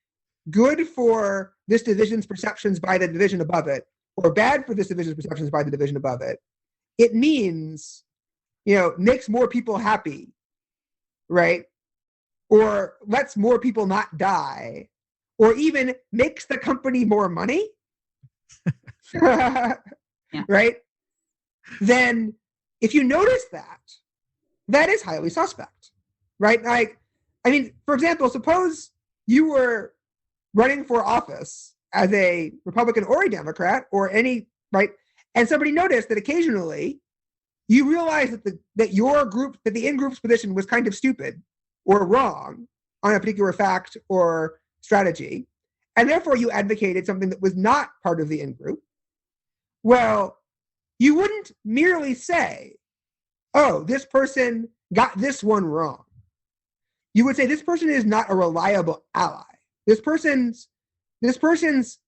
good for this division's perceptions by the division above it, or bad for this division's perceptions by the division above it. It means, makes more people happy, right? Or lets more people not die, or even makes the company more money, yeah. Right? Then if you notice that, that is highly suspect, right? Like, I mean, for example, suppose you were running for office as a Republican or a Democrat or any, right? And somebody noticed that occasionally you realized that the in-group's position was kind of stupid or wrong on a particular fact or strategy, and therefore you advocated something that was not part of the in-group. Well, you wouldn't merely say, oh, this person got this one wrong. You would say this person is not a reliable ally. This person's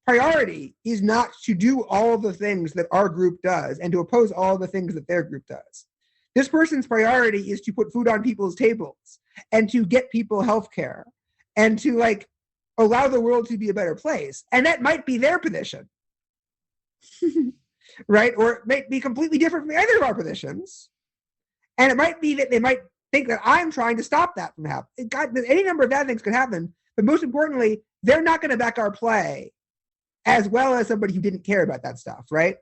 priority is not to do all the things that our group does and to oppose all the things that their group does. This person's priority is to put food on people's tables and to get people health care and to like allow the world to be a better place. And that might be their position, right? Or it might be completely different from either of our positions. And it might be that they might think that I'm trying to stop that from happening. Any number of bad things could happen, but most importantly, they're not going to back our play as well as somebody who didn't care about that stuff, right?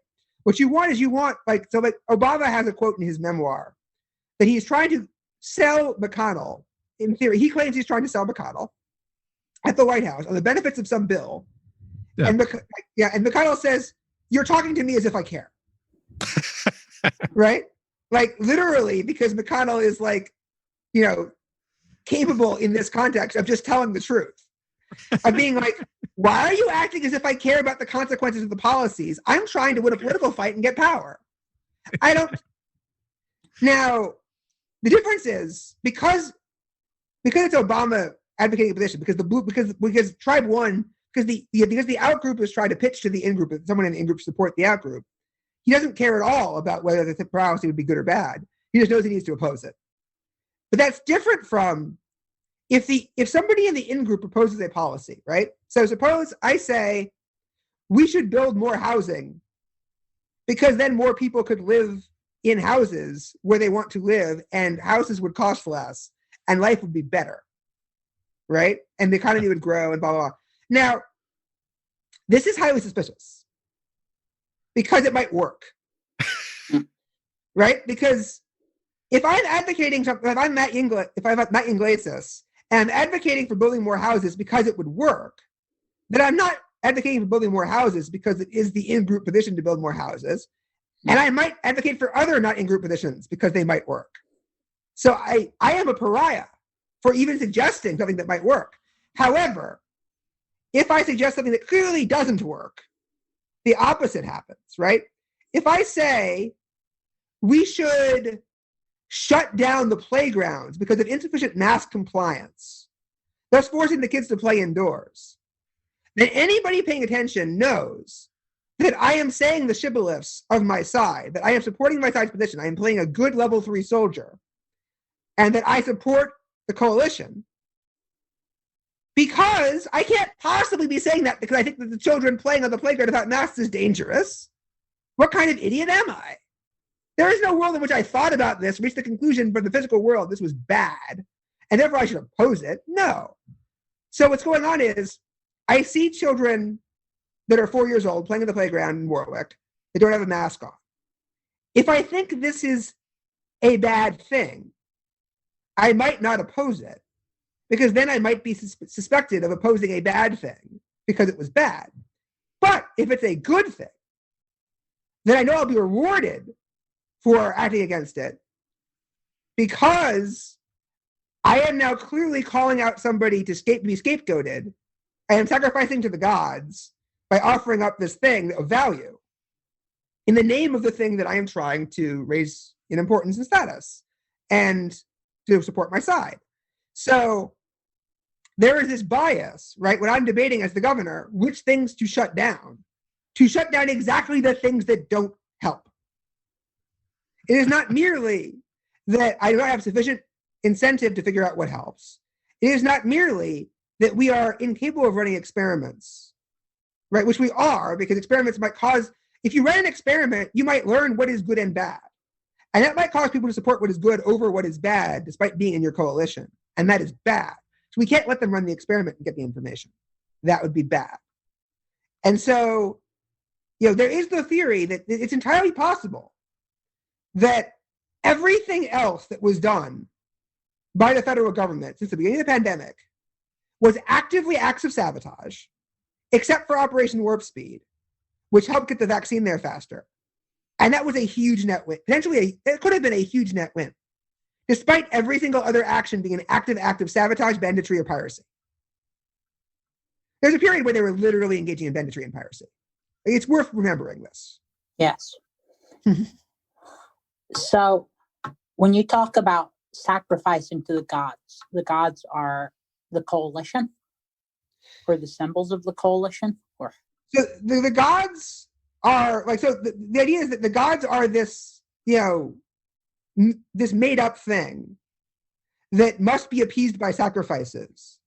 What you want is like Obama has a quote in his memoir that he's trying to sell McConnell. In theory, he claims he's trying to sell McConnell at the White House on the benefits of some bill. Yeah. And McConnell says, "You're talking to me as if I care." Right? Like literally, because McConnell is like, capable in this context of just telling the truth. Of being like, why are you acting as if I care about the consequences of the policies? I'm trying to win a political fight and get power. I don't. Now, the difference is because it's Obama advocating a position, because Tribe One, because the out group is trying to pitch to the in group, someone in the in group support the out group. He doesn't care at all about whether the policy would be good or bad. He just knows he needs to oppose it. But that's different from if somebody in the in-group proposes a policy, right? So suppose I say we should build more housing because then more people could live in houses where they want to live and houses would cost less and life would be better, right? And the economy would grow and blah, blah, blah. Now, this is highly suspicious because it might work, right? Because if I'm advocating something, if I'm Matt Inglatis, and I'm advocating for building more houses because it would work, then I'm not advocating for building more houses because it is the in-group position to build more houses. And I might advocate for other not in-group positions because they might work. So I am a pariah for even suggesting something that might work. However, if I suggest something that clearly doesn't work, the opposite happens, right? If I say we should shut down the playgrounds because of insufficient mask compliance, thus forcing the kids to play indoors, then anybody paying attention knows that I am saying the shibboleths of my side, that I am supporting my side's position, I am playing a good level 3 soldier, and that I support the coalition. Because I can't possibly be saying that because I think that the children playing on the playground without masks is dangerous. What kind of idiot am I? There is no world in which I thought about this, reached the conclusion for the physical world this was bad, and therefore I should oppose it. No. So what's going on is I see children that are 4 years old playing in the playground in Warwick that don't have a mask on. If I think this is a bad thing, I might not oppose it, because then I might be suspected of opposing a bad thing because it was bad. But if it's a good thing, then I know I'll be rewarded for acting against it, because I am now clearly calling out somebody to be scapegoated. I am sacrificing to the gods by offering up this thing of value in the name of the thing that I am trying to raise in importance and status and to support my side. So there is this bias, right? When I'm debating as the governor, which things to shut down exactly the things that don't help. It is not merely that I do not have sufficient incentive to figure out what helps. It is not merely that we are incapable of running experiments, right? Which we are, because experiments might cause, if you run an experiment, you might learn what is good and bad. And that might cause people to support what is good over what is bad, despite being in your coalition. And that is bad. So we can't let them run the experiment and get the information. That would be bad. And so, there is the theory that it's entirely possible that everything else that was done by the federal government since the beginning of the pandemic was actively acts of sabotage, except for Operation Warp Speed, which helped get the vaccine there faster. And that was a huge net win. Potentially, it could have been a huge net win, despite every single other action being an active act of sabotage, banditry, or piracy. There's a period where they were literally engaging in banditry and piracy. It's worth remembering this. Yes. So when you talk about sacrificing to the gods are the coalition, or the symbols of the coalition? Or so the gods are like, so the idea is that the gods are this, this made up thing that must be appeased by sacrifices.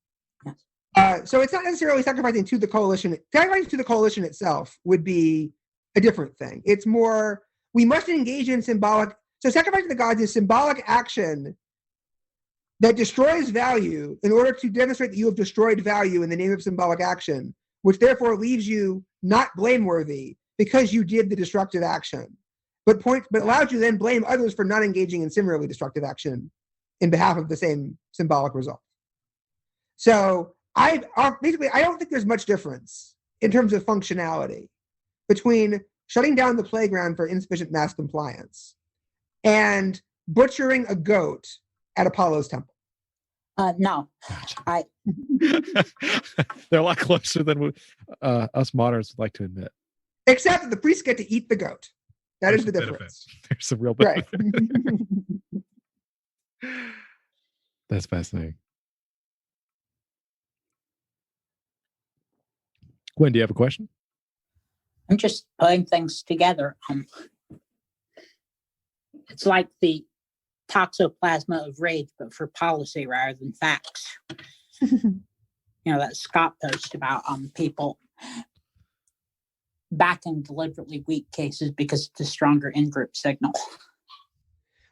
Yes. So it's not necessarily sacrificing to the coalition. Sacrificing to the coalition itself would be a different thing. It's more, we must engage in symbolic. So sacrificing to the gods is symbolic action that destroys value in order to demonstrate that you have destroyed value in the name of symbolic action, which therefore leaves you not blameworthy because you did the destructive action, but allows you to then blame others for not engaging in similarly destructive action in behalf of the same symbolic result. So I don't think there's much difference in terms of functionality between shutting down the playground for insufficient mask compliance and butchering a goat at Apollo's temple. No, they're a lot closer than us moderns would like to admit. Except that the priests get to eat the goat. There's the difference. There's a real benefit. Right. That's fascinating. Gwen, do you have a question? I'm just putting things together. It's like the toxoplasma of rage, but for policy rather than facts. That Scott post about people backing deliberately weak cases because it's a stronger in-group signal.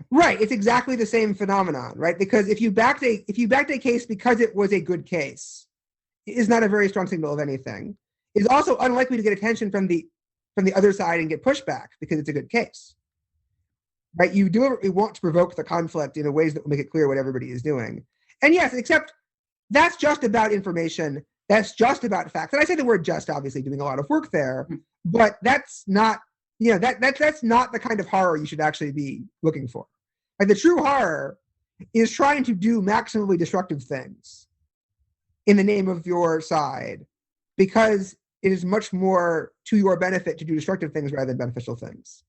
Right. It's exactly the same phenomenon, right? Because if you backed a case because it was a good case, it is not a very strong signal of anything. It's also unlikely to get attention from the other side and get pushback because it's a good case. Right? You do what we want to provoke the conflict in ways that will make it clear what everybody is doing. And yes, except that's just about information. That's just about facts. And I say the word just, obviously, doing a lot of work there, but that's not, that's not the kind of horror you should actually be looking for. Like, the true horror is trying to do maximally destructive things in the name of your side, because it is much more to your benefit to do destructive things rather than beneficial things.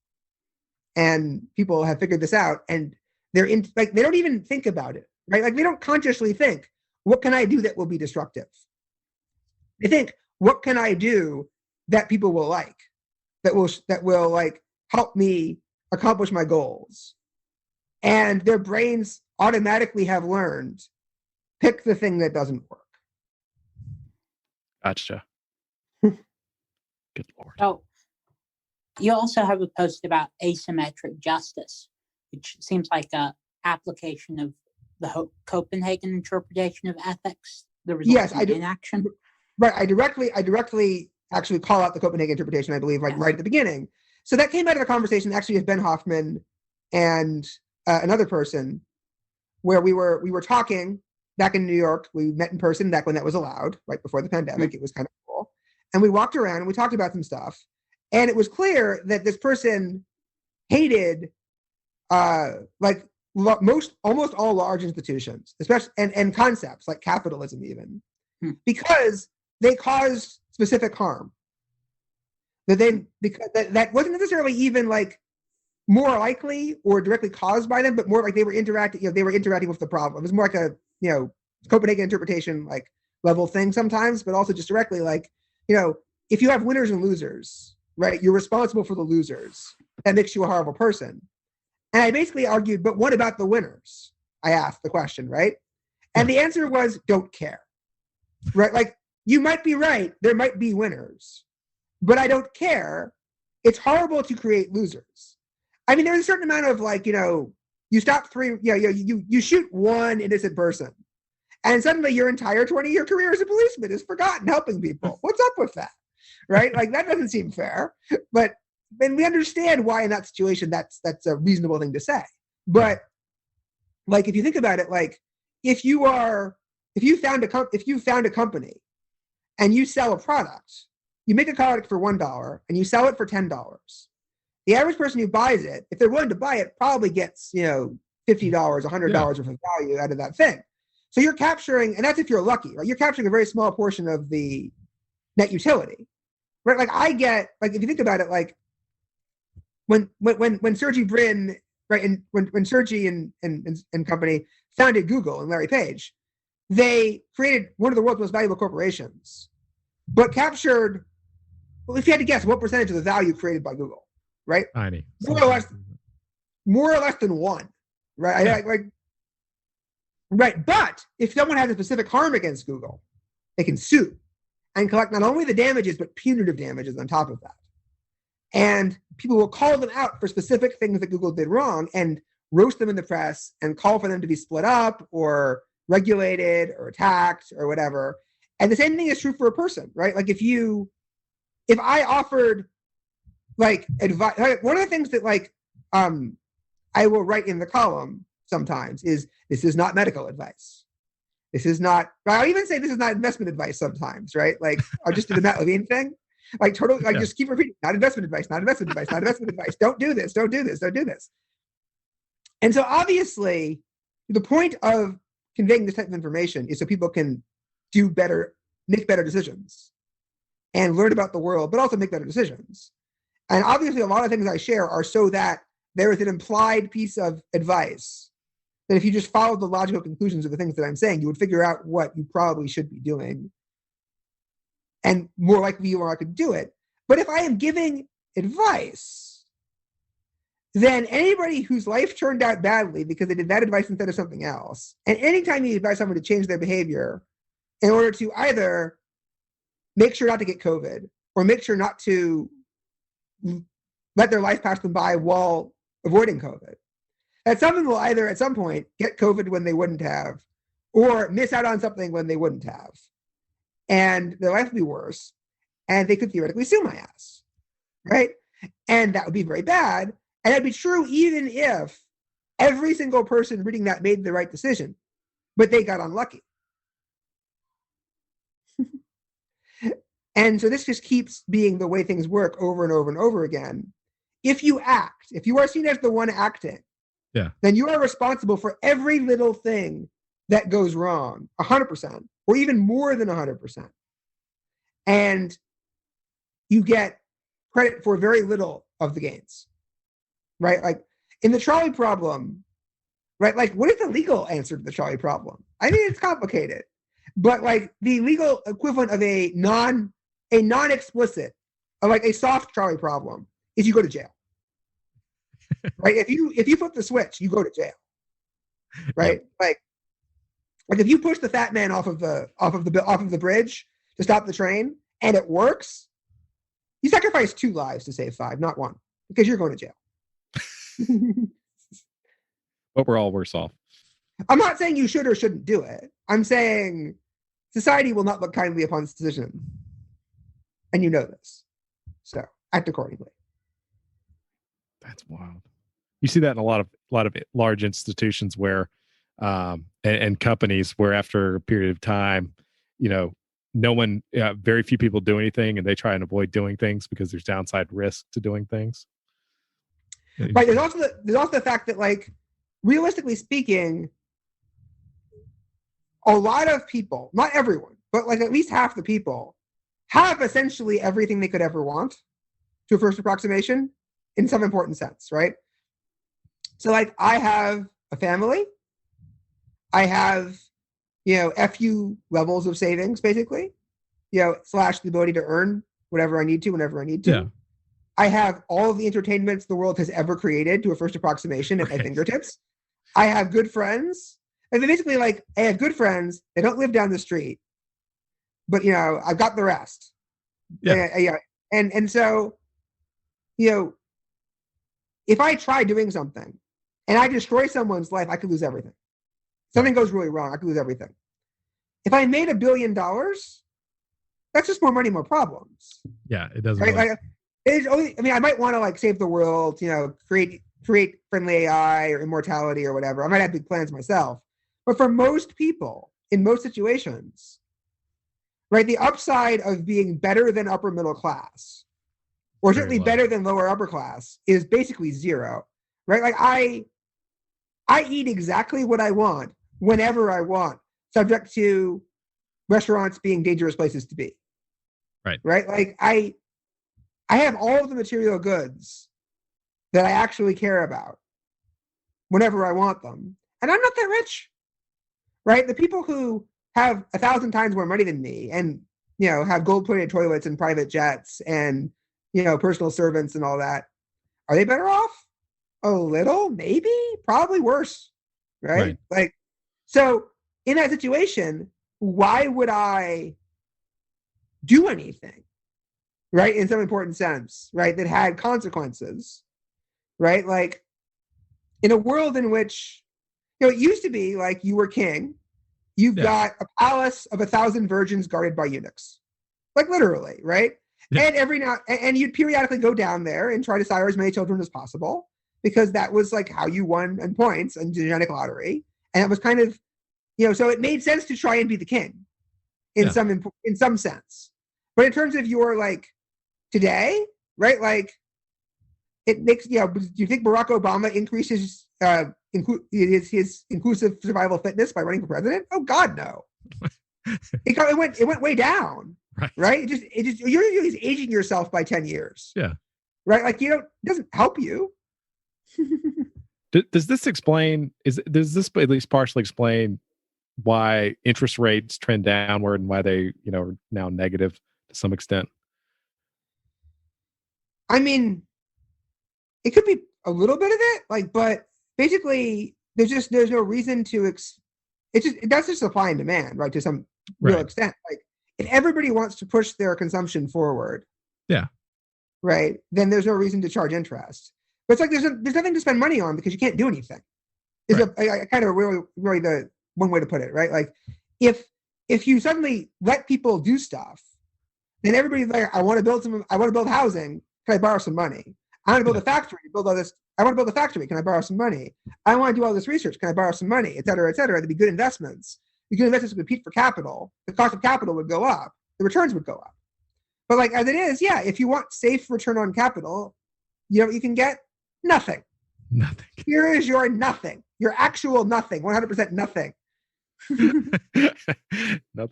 And people have figured this out, and they don't even think about it, right? Like, they don't consciously think, what can I do that will be destructive? They think, what can I do that people will like, that will like help me accomplish my goals? And their brains automatically have learned, pick the thing that doesn't work. Gotcha. Good Lord. So you also have a post about asymmetric justice, which seems like a application of the Copenhagen interpretation of ethics. The results in inaction. Right. I directly actually call out the Copenhagen interpretation, I believe, right at the beginning. So that came out of a conversation actually with Ben Hoffman and another person, where we were talking back in New York. We met in person back when that was allowed, right before the pandemic. It was kind of cool. And we walked around and we talked about some stuff. And it was clear that this person hated almost all large institutions, especially and concepts like capitalism even, because they caused specific harm. That wasn't necessarily even like more likely or directly caused by them, but more like they were interacting with the problem. It was more like a, Copenhagen interpretation like level thing sometimes, but also just directly like, if you have winners and losers, right, you're responsible for the losers. That makes you a horrible person. And I basically argued, but what about the winners? I asked the question, right? And the answer was, don't care, right? Like, you might be right. There might be winners, but I don't care. It's horrible to create losers. I mean, there's a certain amount of like, you stop you shoot one innocent person and suddenly your entire 20-year career as a policeman is forgotten helping people. What's up with that? Right? Like, that doesn't seem fair, but we understand why in that situation that's a reasonable thing to say. But like, if you think about it, like if you found a company and you sell a product, you make a product for $1 and you sell it for $10. The average person who buys it, if they're willing to buy it, probably gets, $50, $100 worth of value out of that thing. So you're capturing, and that's if you're lucky, right? You're capturing a very small portion of the net utility, right? Like I get, like, if you think about it, like when Sergey Brin, right, and when Sergey and company founded Google and Larry Page, they created one of the world's most valuable corporations, but captured, well, if you had to guess, what percentage of the value created by Google, right? Tiny. More or less than one, right? Yeah. Right. But if someone has a specific harm against Google, they can sue and collect not only the damages, but punitive damages on top of that. And people will call them out for specific things that Google did wrong and roast them in the press and call for them to be split up or regulated or attacked or whatever. And the same thing is true for a person, right? Like if I offered like advice, one of the things that like I will write in the column sometimes is, this is not medical advice. This is not, I'll even say this is not investment advice sometimes, right? Like I'll just do the Matt Levine thing. Like totally, like just keep repeating, not investment advice, not investment advice, not investment advice. Don't do this, don't do this, don't do this. And so obviously the point of conveying this type of information is so people can do better, make better decisions and learn about the world, but also make better decisions. And obviously a lot of things I share are so that there is an implied piece of advice that if you just followed the logical conclusions of the things that I'm saying, you would figure out what you probably should be doing and more likely you are likely to do it. But if I am giving advice, then anybody whose life turned out badly because they did that advice instead of something else, and anytime you advise someone to change their behavior in order to either make sure not to get COVID or make sure not to let their life pass them by while avoiding COVID, that someone will either at some point get COVID when they wouldn't have, or miss out on something when they wouldn't have. And their life would be worse. And they could theoretically sue my ass, right? And that would be very bad. And that'd be true even if every single person reading that made the right decision, but they got unlucky. And so this just keeps being the way things work over and over and over again. If you act, if you are seen as the one acting, then you are responsible for every little thing that goes wrong, 100%, or even more than 100%. And you get credit for very little of the gains, right? Like in the trolley problem, right? Like what is the legal answer to the trolley problem? I mean, it's complicated, but like the legal equivalent of a non-explicit, like a soft trolley problem is you go to jail. Right? If you flip the switch, you go to jail. Right? Like if you push the fat man off of the bridge, to stop the train and it works, you sacrifice 2 lives to save 5, not 1, because you're going to jail. But we're all worse off. I'm not saying you should or shouldn't do it. I'm saying society will not look kindly upon this decision. And you know this. So act accordingly. That's wild. You see that in a lot of large institutions where and companies where after a period of time, no one, very few people do anything, and they try and avoid doing things because there's downside risk to doing things. Right. There's also the fact that, like, realistically speaking, a lot of people, not everyone, but like at least half the people, have essentially everything they could ever want to a first approximation in some important sense, right? So, like, I have a family. I have, FU levels of savings, basically, / the ability to earn whatever I need to, whenever I need to. Yeah. I have all of the entertainments the world has ever created to a first approximation at my fingertips. I have good friends. And basically, like, I have good friends. They don't live down the street. But, I've got the rest. Yeah. And so, if I try doing something and I destroy someone's life, I could lose everything. Something goes really wrong, I could lose everything. If I made $1 billion, that's just more money, more problems. Yeah, it doesn't. Right? I might want to, like, save the world, create friendly AI or immortality or whatever. I might have big plans myself. But for most people, in most situations, right, the upside of being better than upper middle class, or certainly better than lower upper class, is basically zero. Right? Like, I eat exactly what I want whenever I want, subject to restaurants being dangerous places to be. Right. Right? Like, I have all of the material goods that I actually care about whenever I want them. And I'm not that rich. Right? The people who have 1,000 times more money than me and, have gold-plated toilets and private jets and, personal servants and all that, are they better off? A little, maybe, probably worse. Right? Like, so in that situation, why would I do anything? Right? In some important sense, right? That had consequences, right? Like, in a world in which, it used to be like you were king, you've got a palace of 1,000 virgins guarded by eunuchs, like, literally, right? Yeah. And you'd periodically go down there and try to sire as many children as possible, because that was, like, how you won in points and genetic lottery. And it was kind of, so it made sense to try and be the king in some sense. But in terms of your, like, today, right? Like, it makes, do you think Barack Obama increases his inclusive survival fitness by running for president? Oh God, no. It went way down. Right? It just you're aging yourself by 10 years. Yeah. Right? Like, it doesn't help you. Does this at least partially explain why interest rates trend downward and why they, are now negative to some extent? I mean, it could be a little bit of it, like, but basically there's no reason to that's just supply and demand, right? To some real extent. Like, if everybody wants to push their consumption forward, right, then there's no reason to charge interest. But it's like there's nothing to spend money on because you can't do anything. Is kind of really the one way to put it, right? Like, if you suddenly let people do stuff, then everybody's like, I want to build housing. Can I borrow some money? I want to build a factory. Build all this. I want to build a factory. Can I borrow some money? I want to do all this research. Can I borrow some money? Et cetera, et cetera. There'd be good investments. The good investments would compete for capital. The cost of capital would go up. The returns would go up. But, like, as it is, if you want safe return on capital, you can get nothing. Nothing. Here is your nothing. Your actual nothing. 100% nothing. Nothing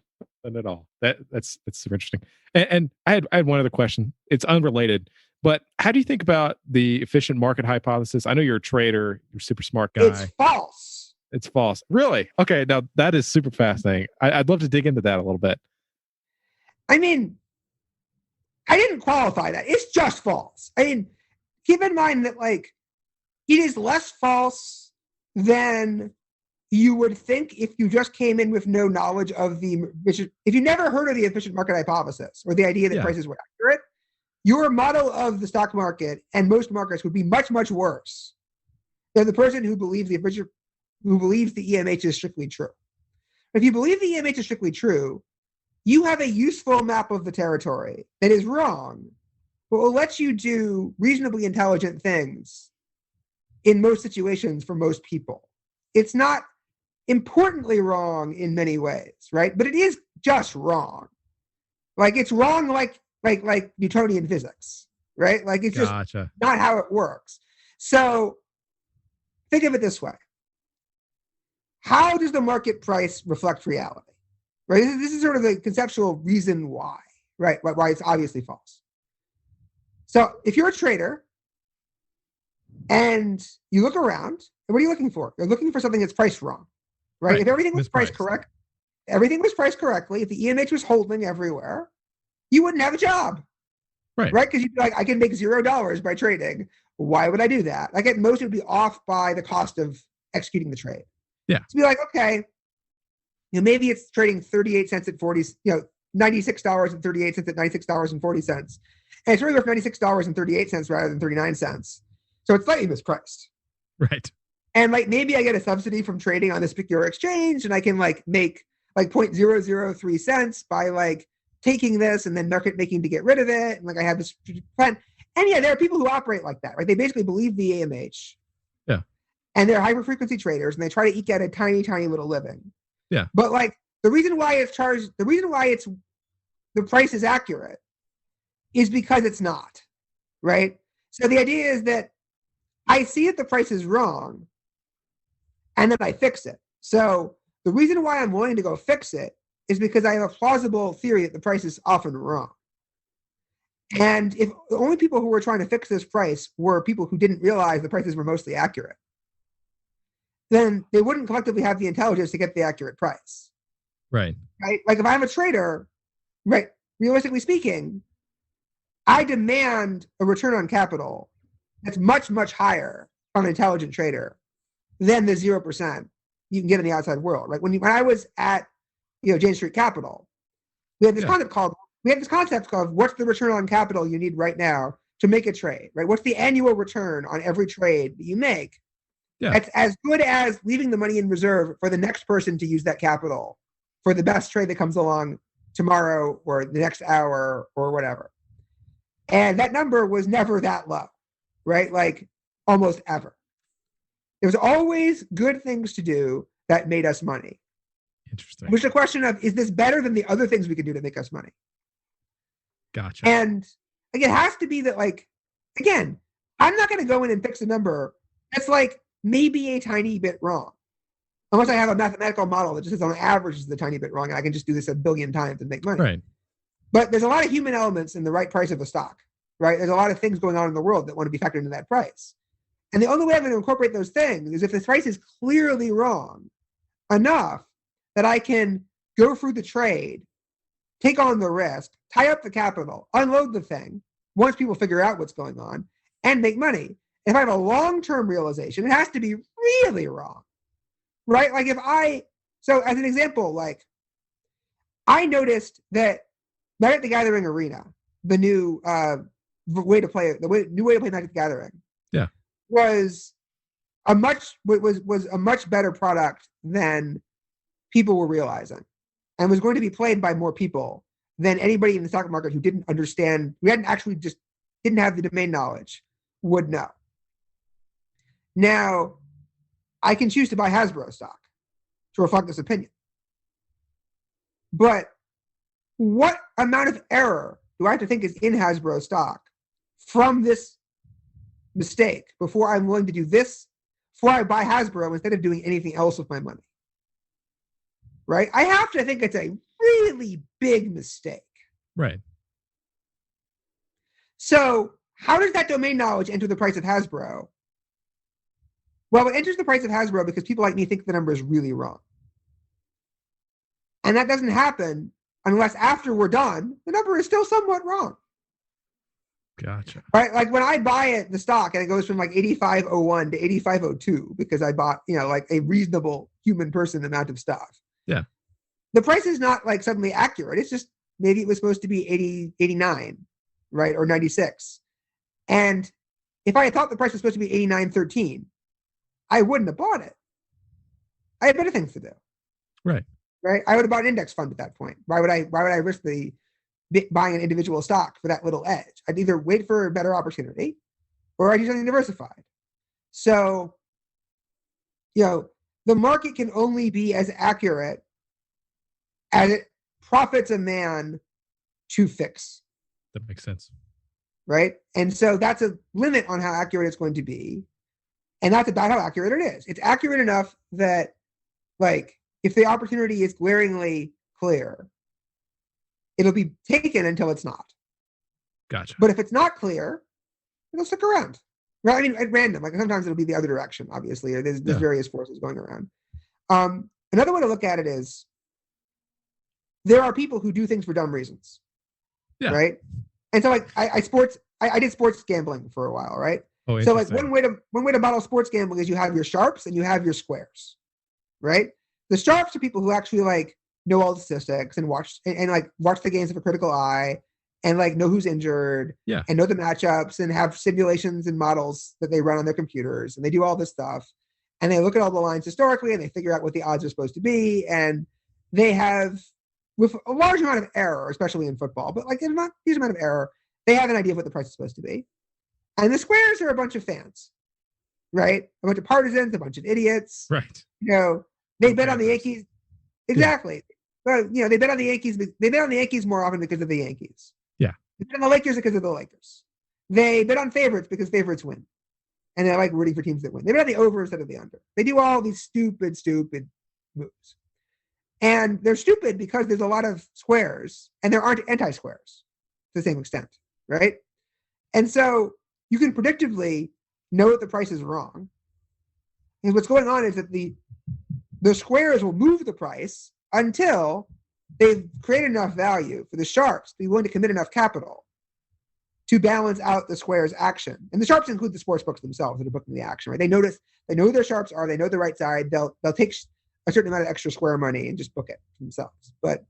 at all. That's super interesting. And I had one other question. It's unrelated, but how do you think about the efficient market hypothesis? I know you're a trader. You're a super smart guy. It's false. It's false. Really? Okay. Now that is super fascinating. I'd love to dig into that a little bit. I mean, I didn't qualify that. It's just false. I mean, keep in mind that, like, it is less false than, you would think if you just came in with no knowledge of if you never heard of the efficient market hypothesis or the idea that prices were accurate, your model of the stock market and most markets would be much, much worse than the person who believes the EMH is strictly true. If you believe the EMH is strictly true, you have a useful map of the territory that is wrong, but will let you do reasonably intelligent things in most situations for most people. It's not importantly wrong in many ways, right? But it is just wrong. Like it's wrong like Newtonian physics, right? Like it's just not how it works. So think of it this way. How does the market price reflect reality? Right? This is sort of the conceptual reason why, right? Why it's obviously false. So if you're a trader and you look around, what are you looking for? You're looking for something that's priced wrong, right? If everything was priced correct, everything was priced correctly, if the EMH was holding everywhere, you wouldn't have a job, right? Because you'd be like, I can make $0 by trading. Why would I do that? Like at most, it would be off by the cost of executing the trade. Yeah. To be like, okay, maybe it's trading 38 cents at 40, $96.38 at $96.40. And it's really worth $96.38 rather than 39 cents. So it's slightly mispriced. Right. And like maybe I get a subsidy from trading on this particular exchange and I can like make like 0.003 cents by like taking this and then market making to get rid of it. And like I have this plan. And yeah, there are people who operate like that, right? They basically believe the AMH. Yeah. And they're hyper frequency traders and they try to eke out a tiny, tiny little living. Yeah. But like the reason why the price is accurate is because it's not, right? So the idea is that I see that the price is wrong and then I fix it. So the reason why I'm willing to go fix it is because I have a plausible theory that the price is often wrong. And if the only people who were trying to fix this price were people who didn't realize the prices were mostly accurate, then they wouldn't collectively have the intelligence to get the accurate price. Right. Right? Like if I'm a trader, right, realistically speaking, I demand a return on capital that's much, much higher on an intelligent trader than the 0% you can get in the outside world. Right? When I was at Jane Street Capital, we had this concept called what's the return on capital you need right now to make a trade, right? What's the annual return on every trade that you make? Yeah. That's as good as leaving the money in reserve for the next person to use that capital for the best trade that comes along tomorrow or the next hour or whatever. And that number was never that low, right? Like almost ever. There was always good things to do that made us money. Interesting. Which is a question of, is this better than the other things we could do to make us money? Gotcha. And again, it has to be that, like, again, I'm not going to go in and fix a number that's like maybe a tiny bit wrong. Unless I have a mathematical model that just says on average is a tiny bit wrong and I can just do this a billion times and make money. Right. But there's a lot of human elements in the right price of a stock, right? There's a lot of things going on in the world that want to be factored into that price. And the only way I'm going to incorporate those things is if the price is clearly wrong enough that I can go through the trade, take on the risk, tie up the capital, unload the thing, once people figure out what's going on, and make money. If I have a long-term realization, it has to be really wrong, right? Like so as an example, like I noticed that Magic the Gathering Arena, the new way to play Magic the Gathering, yeah, was a much better product than people were realizing, and was going to be played by more people than anybody in the stock market who didn't understand, who didn't have the domain knowledge, would know. Now, I can choose to buy Hasbro stock to reflect this opinion. But what amount of error do I have to think is in Hasbro stock from this mistake before I'm willing to do this, before I buy Hasbro instead of doing anything else with my money? Right? I have to think it's a really big mistake. Right. So how does that domain knowledge enter the price of Hasbro? Well, it enters the price of Hasbro because people like me think the number is really wrong. And that doesn't happen unless after we're done, the number is still somewhat wrong. Gotcha. Right? Like when I buy it, the stock, and it goes from like 85.01 to 85.02 because I bought, like a reasonable human person amount of stuff. Yeah. The price is not like suddenly accurate. It's just maybe it was supposed to be 89, right? Or 96. And if I had thought the price was supposed to be 89.13, I wouldn't have bought it. I had better things to do. Right. Right. I would have bought an index fund at that point. Why would I risk buying an individual stock for that little edge? I'd either wait for a better opportunity or I'd do something diversified. So, the market can only be as accurate as it profits a man to fix. That makes sense. Right. And so that's a limit on how accurate it's going to be. And that's about how accurate it is. It's accurate enough that, like, if the opportunity is glaringly clear, it'll be taken until it's not. Gotcha. But if it's not clear, it'll stick around. Right? I mean, at random. Like sometimes it'll be the other direction, obviously. There's various forces going around. Another way to look at it is there are people who do things for dumb reasons. Yeah. Right? And so like I did sports gambling for a while, right? Oh, so like one way to model sports gambling is you have your sharps and you have your squares. Right? The sharps are people who actually like know all the statistics and watch the games with a critical eye and like know who's injured and know the matchups and have simulations and models that they run on their computers and they do all this stuff and they look at all the lines historically and they figure out what the odds are supposed to be and they have, with a large amount of error, especially in football, but like not huge amount of error, they have an idea of what the price is supposed to be. And the squares are a bunch of fans, right? A bunch of partisans, a bunch of idiots. Right. They bet on the Yankees. Exactly. Yeah. Well, they bet on the Yankees. They bet on the Yankees more often because of the Yankees. Yeah. They bet on the Lakers because of the Lakers. They bet on favorites because favorites win. And they like rooting for teams that win. They bet on the over instead of the under. They do all these stupid moves. And they're stupid because there's a lot of squares and there aren't anti-squares to the same extent, right? And so you can predictably know that the price is wrong. And what's going on is that the squares will move the price until they've created enough value for the sharps to be willing to commit enough capital to balance out the squares action. And the sharps include the sports books themselves that are booking the action, right? They know who their sharps are, they know the right side, they'll take a certain amount of extra square money and just book it themselves. But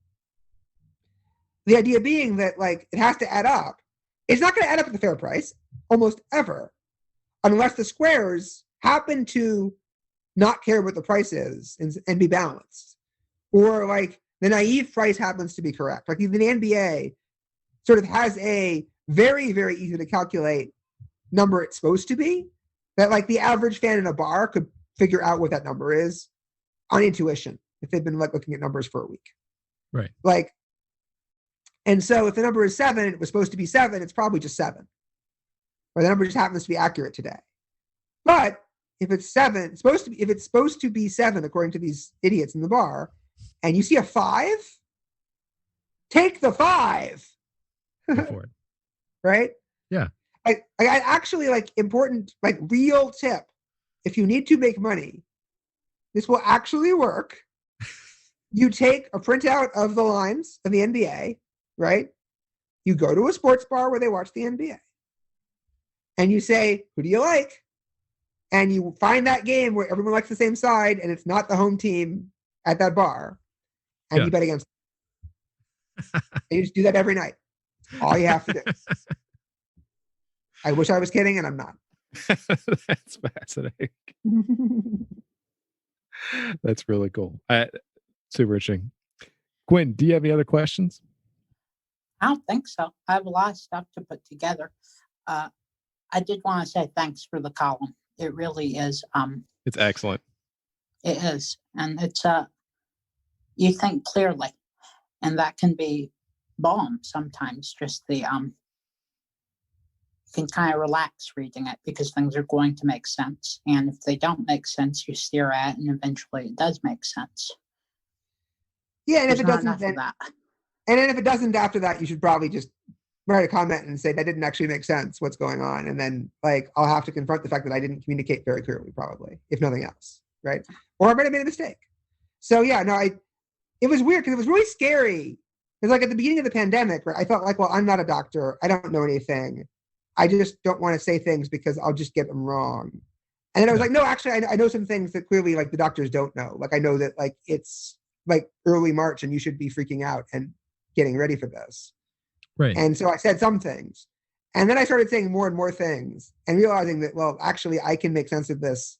the idea being that like it has to add up. It's not going to add up at the fair price almost ever unless the squares happen to not care what the price is and be balanced. Or like the naive price happens to be correct. Like the NBA sort of has a very, very easy to calculate number it's supposed to be that like the average fan in a bar could figure out what that number is on intuition if they've been like looking at numbers for a week. Right. Like, and so if the number is 7, it was supposed to be 7, it's probably just 7. Or the number just happens to be accurate today. But if it's 7, if it's supposed to be 7, according to these idiots in the bar, and you see a 5, take the 5. Go for it. Right? Yeah. I actually like important, like real tip. If you need to make money, this will actually work. You take a printout of the lines of the NBA, right? You go to a sports bar where they watch the NBA. And you say, who do you like? And you find that game where everyone likes the same side and it's not the home team at that bar. And you bet against them. And you just do that every night. All you have to do. I wish I was kidding, and I'm not. That's fascinating. That's really cool. Super interesting. Gwen, do you have any other questions? I don't think so. I have a lot of stuff to put together. I did want to say thanks for the column. It really is. It's excellent. It is. And it's you think clearly. And that can be balm sometimes. Just the you can kind of relax reading it because things are going to make sense. And if they don't make sense, you steer at it and eventually it does make sense. Yeah, and There's if it doesn't, then if it doesn't after that, you should probably just write a comment and say that didn't actually make sense. What's going on? And then like I'll have to confront the fact that I didn't communicate very clearly, probably, if nothing else, right? Or I might have made a mistake. So yeah, no, it was weird because it was really scary. Because like at the beginning of the pandemic, right, I felt like, well, I'm not a doctor, I don't know anything. I just don't want to say things because I'll just get them wrong. And then I was like, no, actually, I know some things that clearly like the doctors don't know. Like I know that like it's like early March and you should be freaking out and getting ready for this. Right. And so I said some things. And then I started saying more and more things and realizing that, well, actually, I can make sense of this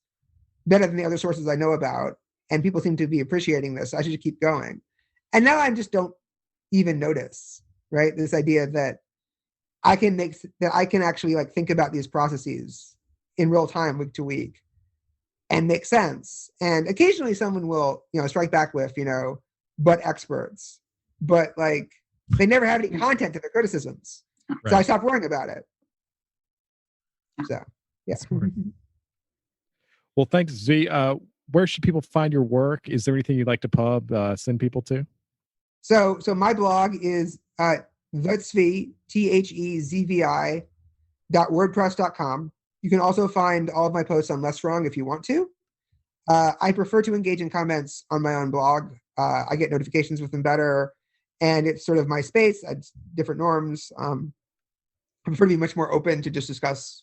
better than the other sources I know about. And people seem to be appreciating this. So I should keep going. And now I just don't even notice, right? This idea that I can actually like think about these processes in real time, week to week, and make sense. And occasionally someone will, strike back with, but experts, but like they never have any content to their criticisms. Right. So I stopped worrying about it. So, yeah. Well, thanks, Z. Where should people find your work? Is there anything you'd like to send people to? So my blog is thezvi, THEZVI.wordpress.com. You can also find all of my posts on Less Wrong if you want to. I prefer to engage in comments on my own blog. I get notifications with them better. And it's sort of my space. It's different norms. I prefer to be much more open to just discuss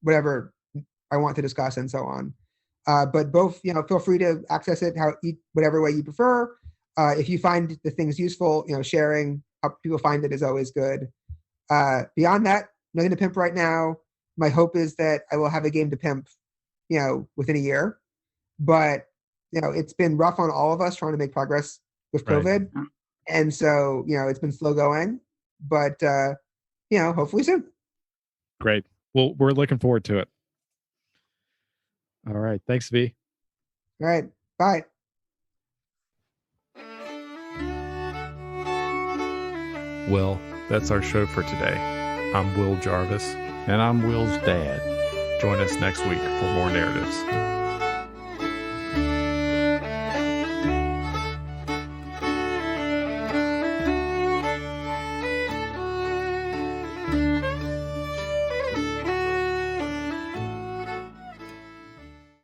whatever I want to discuss and so on. But both, feel free to access it whatever way you prefer. If you find the things useful, sharing how people find it is always good. Beyond that, nothing to pimp right now. My hope is that I will have a game to pimp, within a year. But, it's been rough on all of us trying to make progress with COVID. Right. And so, it's been slow going, but, hopefully soon. Great. Well, we're looking forward to it. All right. Thanks, V. All right. Bye. Well, that's our show for today. I'm Will Jarvis. And I'm Will's dad. Join us next week for more narratives.